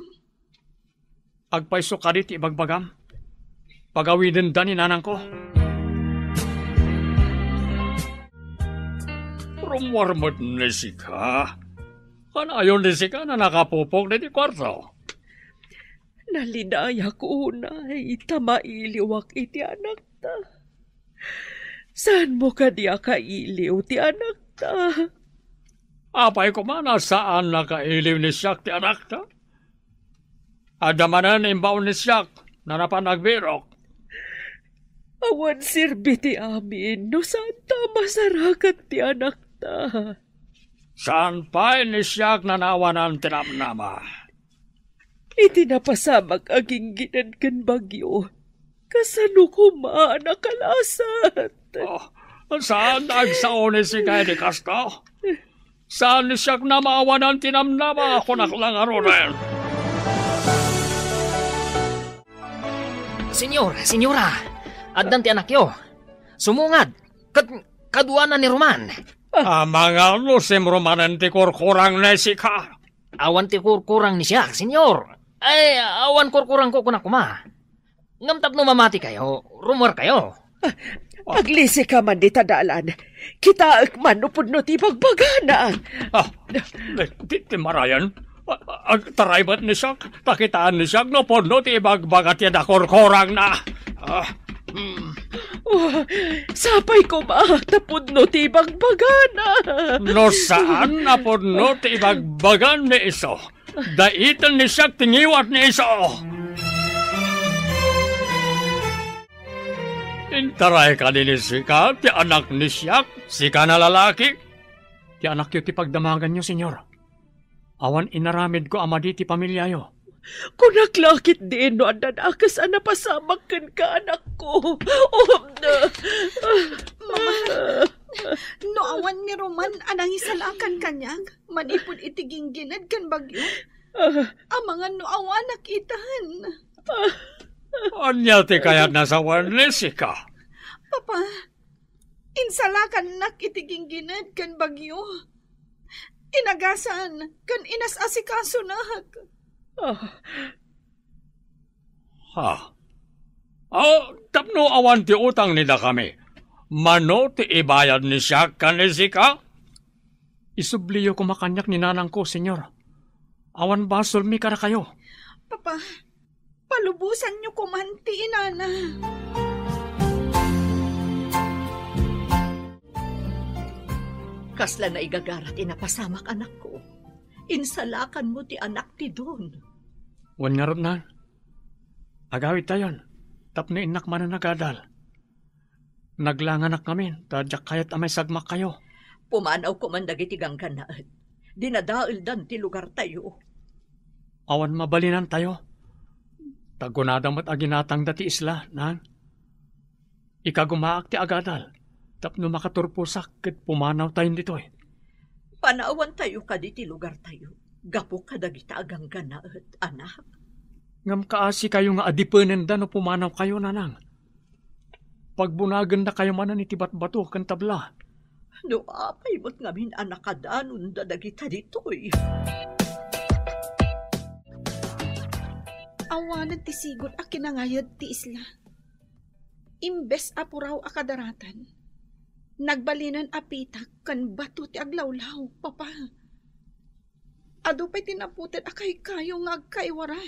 Agpaiso ka di ti ibagbagam. Pagawiden da ni nanang ko. Rumwarmat ni sika. Kanayon ni sika na nakapupog na di kwarto. Nalidaya ko unay, tamailiwak iti anak ta. Saan mo ka diya kailiw ti anak ta? Apay ko man, saan nakailiw ni siyak ti anak ta? Adamanan imbaw ni siyak na napanagbirok. Awan sirbi ti amin, no saan ta masarakat ti anak ta? Saan pa'y ni siyak na nawanan tinamnama? Iti napasamag aging ginadgan bagyo. Kasano ko naakalasat? Saan nagsaon ni si kay di kasto? Saan ni siyak na maawanan tinamnama ako naklangaro rin? Senyora, addan ti anak yo. Sumungad, kaduanan ni Roman. Mga lusim Romanen ti kurkurang na sika. Awan ti kurkurang ni siya, senyor. Ay, awan kurkurang ko kunakuma. Ngamtap no mamati kayo, rumor kayo. Aglisi ka man di tadalan. Kita akman upod no ti pagbagana. Ti marayan. Taray ba't ni siyak? Takitaan ni siyak no podno ti ibagbagat yan akorkorang na. Sapay ko tapod no ti bagbagana. No saan na podno ti ibagbagan ni iso? Daitan ni siyak tingiwat ni iso. Intaray ka din ni sika, ti anak ni siyak, sika na lalaki. Ti anak yo ti pagdamagan nyo, senyor. Awan inaramid ko ama di ti pamilyayo. Kunaklakit din no andan akas anapasamak kan ka anak ko. Mama, no awan ni Roman anang isalakan kanyag. Manipod itiging ginad kan bagyo. Amangan no awan nakitahan. Anya ti kayat nasa warnesi ka? Papa, insalakan nak itiging ginad kan bagyo. Inagasan kan inas asikaso nahag. Tapno awan ti utang nila kami. Mano ti ibayad ni siya kanisika? Isubliyo ko makanyak ni nanang ko, senyor. Awan basol mi kara kayo. Papa, palubusan niyo kumanti, inana. Kasla na igagarat inapasamak anak ko. Insalakan mo ti anak ti Don. Wan nga na. Agawid tayon. Tapno inak man na nagadal. Naglanganak kami. Tadyak kayat amay sagmak kayo. Pumanaw ko man dagiti gangkanaat. Dinadail dan ti lugar tayo. Awan mabalinan tayo. Tagunadamat aginatang dati isla, nang. Ikagumaak ti agadal. Tapno makaturpusak ket pumanaw tayo dito. Panawan tayo ka di ti lugar tayo. Gapo ka dagita agang ganaat, anak. Ngam kaasi kayo nga adipenen da no pumanaw kayo, nanang. Pagbunagan na kayo manan iti batbato kan tabla. No apay mo't ngamin anak kadanon dadagita ditoy. Awanan ti sigod a kinangayad ti isla. Imbes apuraw a kadaratan. Nagbalinan apitak kan bato ti aglawlaw, papa. Ado pa'y tinaputin akay kayo nga agkaiwara.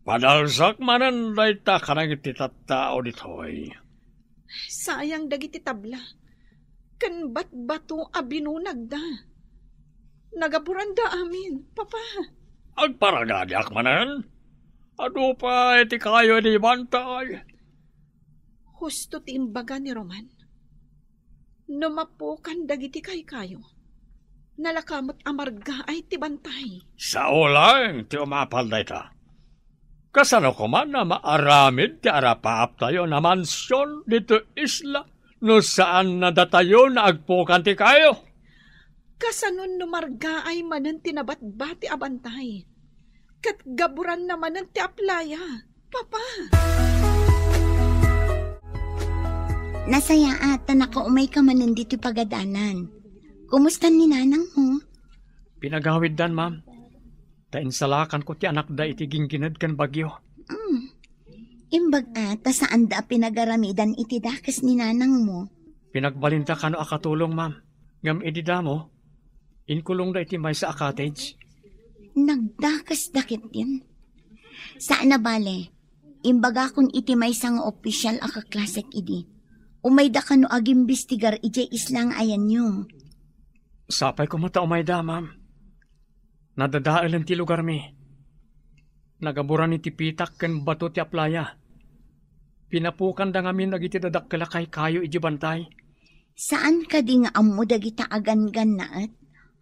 Padalsak manan dayta kanang iti tattao ditoy. Sayang dagiti tabla. Kan bato a binunag da. Nagaburan da amin, papa. Agparagadiak manan. Ado pa iti kayo di bantay. Husto ti imbaga ni Roman. Numapukan dagiti kay kayo. Nalakamot amarga ay ti bantay. Sa ulang ti umapal dayta. Kasano ko man na maaramid ti arapaap tayo na mansyon dito isla no saan nadatayo na agpukan ti kayo. Kasanon numarga ay manan tinabat-bati abantay. Kat gaburan naman ng ti aplaya, papa. Nasaya ata nakaumay ka manan dito pagadanan. Kumusta ni nanang mo? Pinagawid dan, ma'am. Tainsalakan ko ti anak da iti gingginad kan bagyo. Imbag ata saan da pinagaramidan iti dakas ni nanang mo? Pinagbalinta kano akatulong, ma'am. Ngam idida mo, inkulong da iti may sa cottage. Nagdakas dakit din. Saan na bale? Imbaga kung iti may sang opisyal akaklasek idi. Umayda ka no agimbistigar ije islang ayan nyo. Sapay ko mata umayda, ma'am. Nadadaalan ti lugar mi. Nagaburan iti pitak ken bato ti aplaya. Pinapukan da ngamin nagiti dadakkel kay kayo iji bantay. Saan ka di nga amo dagita agan-gan naat?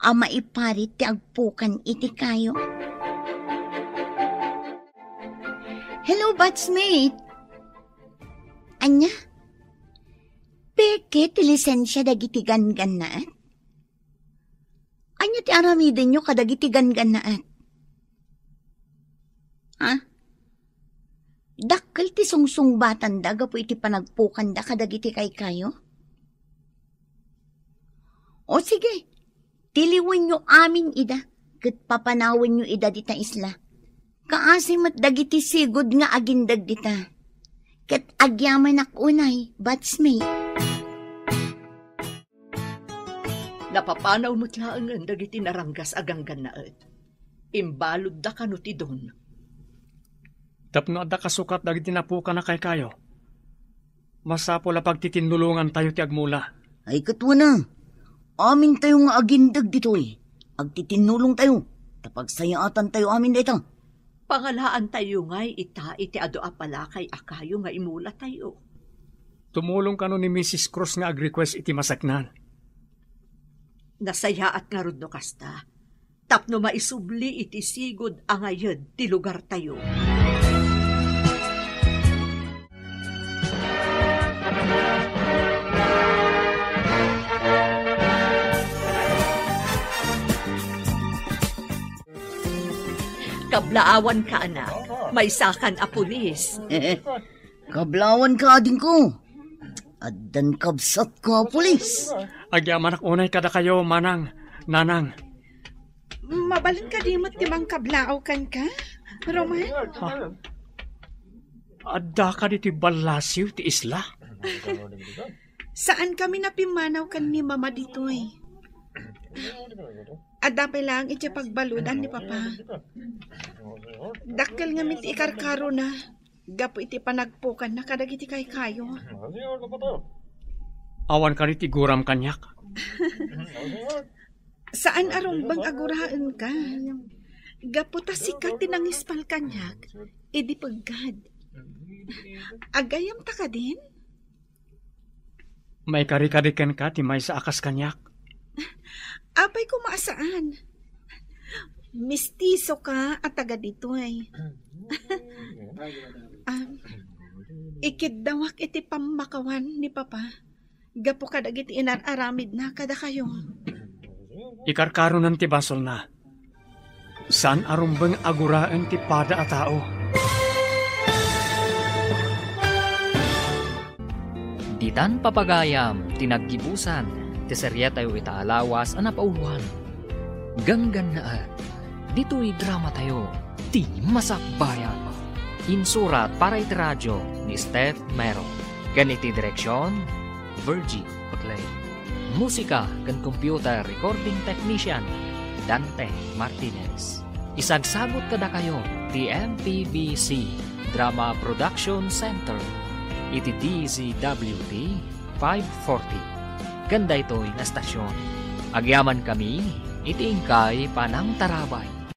Ama iparit ti agpukan iti kayo. Hello, batchmate. Anya? Peke ti lisensya dagiti gan-gan naat? Anya ti aramiden nyo kadagiti gan-gan naat? Ha? Dakkel ti sungsung batan da gapo iti panagpukan da kadagiti kay kayo? O sige, tiliwan nyo amin ida, kat papanawan nyo ida dita isla. Kaasimat dagiti sigod nga agindag dita. Kat agyaman akunay, batchmate. Napapanaw mo't laangan dagiti naranggas aganggan naet. Imbalod da kano ti don. Tapno adda kasukat dagiti napukan na kay kayo. Masapo la pagtitinulungan tayo ti agmula. Ay katwa na. Amin tayo nga agindag dito eh. Agtitinulong tayo. Tapagsayaatan tayo amin dito. Pangalaan tayo nga'y iti ado apala kay akayo nga imula tayo. Tumulong kano ni Mrs. Cruz nga ag-request iti masaknan. Nasayaat nga rod no kasta. Tapno maisubli iti sigod angayad ti lugar tayo. Kablaawan ka, anak. May sakan a pulis. Kablawan ka ading ko. Addan kabsat ko pulis. Agyaman ak unay kada kayo, manang, nanang. Mabalin ka di mo't timang kablaaw kan ka, Roman? Ha? Adda ka diti balasiw ti isla? Saan kami napimanaw kan ni mama dito eh? Adapay lang iti pagbaludan ni papa. Dakkel nga miti ikarkaro na. Gapo iti panagpukan na kadagiti kay kayo. Awan ka iti guram kanyak. Saan arumbang aguraan ka? Gapo ta sikat tinangispal kanyak. Idi paggad. Agayam ta ka din? May karikarikan ka ti may sa akas kanyak. Apay ko maasaan. Mistiso ka at taga dito ay. Ikidawak iti pamakawan ni papa. Gapo kadag iti inararamid na kada kayo. Ikarkaro ng ti basol na. Saan arumbang aguraan ti pada a tao? Ditan papagayam, tinaggibusan, ti serye tayo itaalawas ang napauluhan. Ganggan na at dito'y drama tayo, ti masakbayan. Insurat para iti radyo ni Steph Mero. Ganiti direksyon, Virgie Paclay. Musika kan computer recording technician, Dante Martinez. Isagsagot kada kayo, ti MPBC Drama Production Center. Iti DZWT 540. Ganda ito'y na stasyon. Agyaman kami, iti ingkay panang tarabay.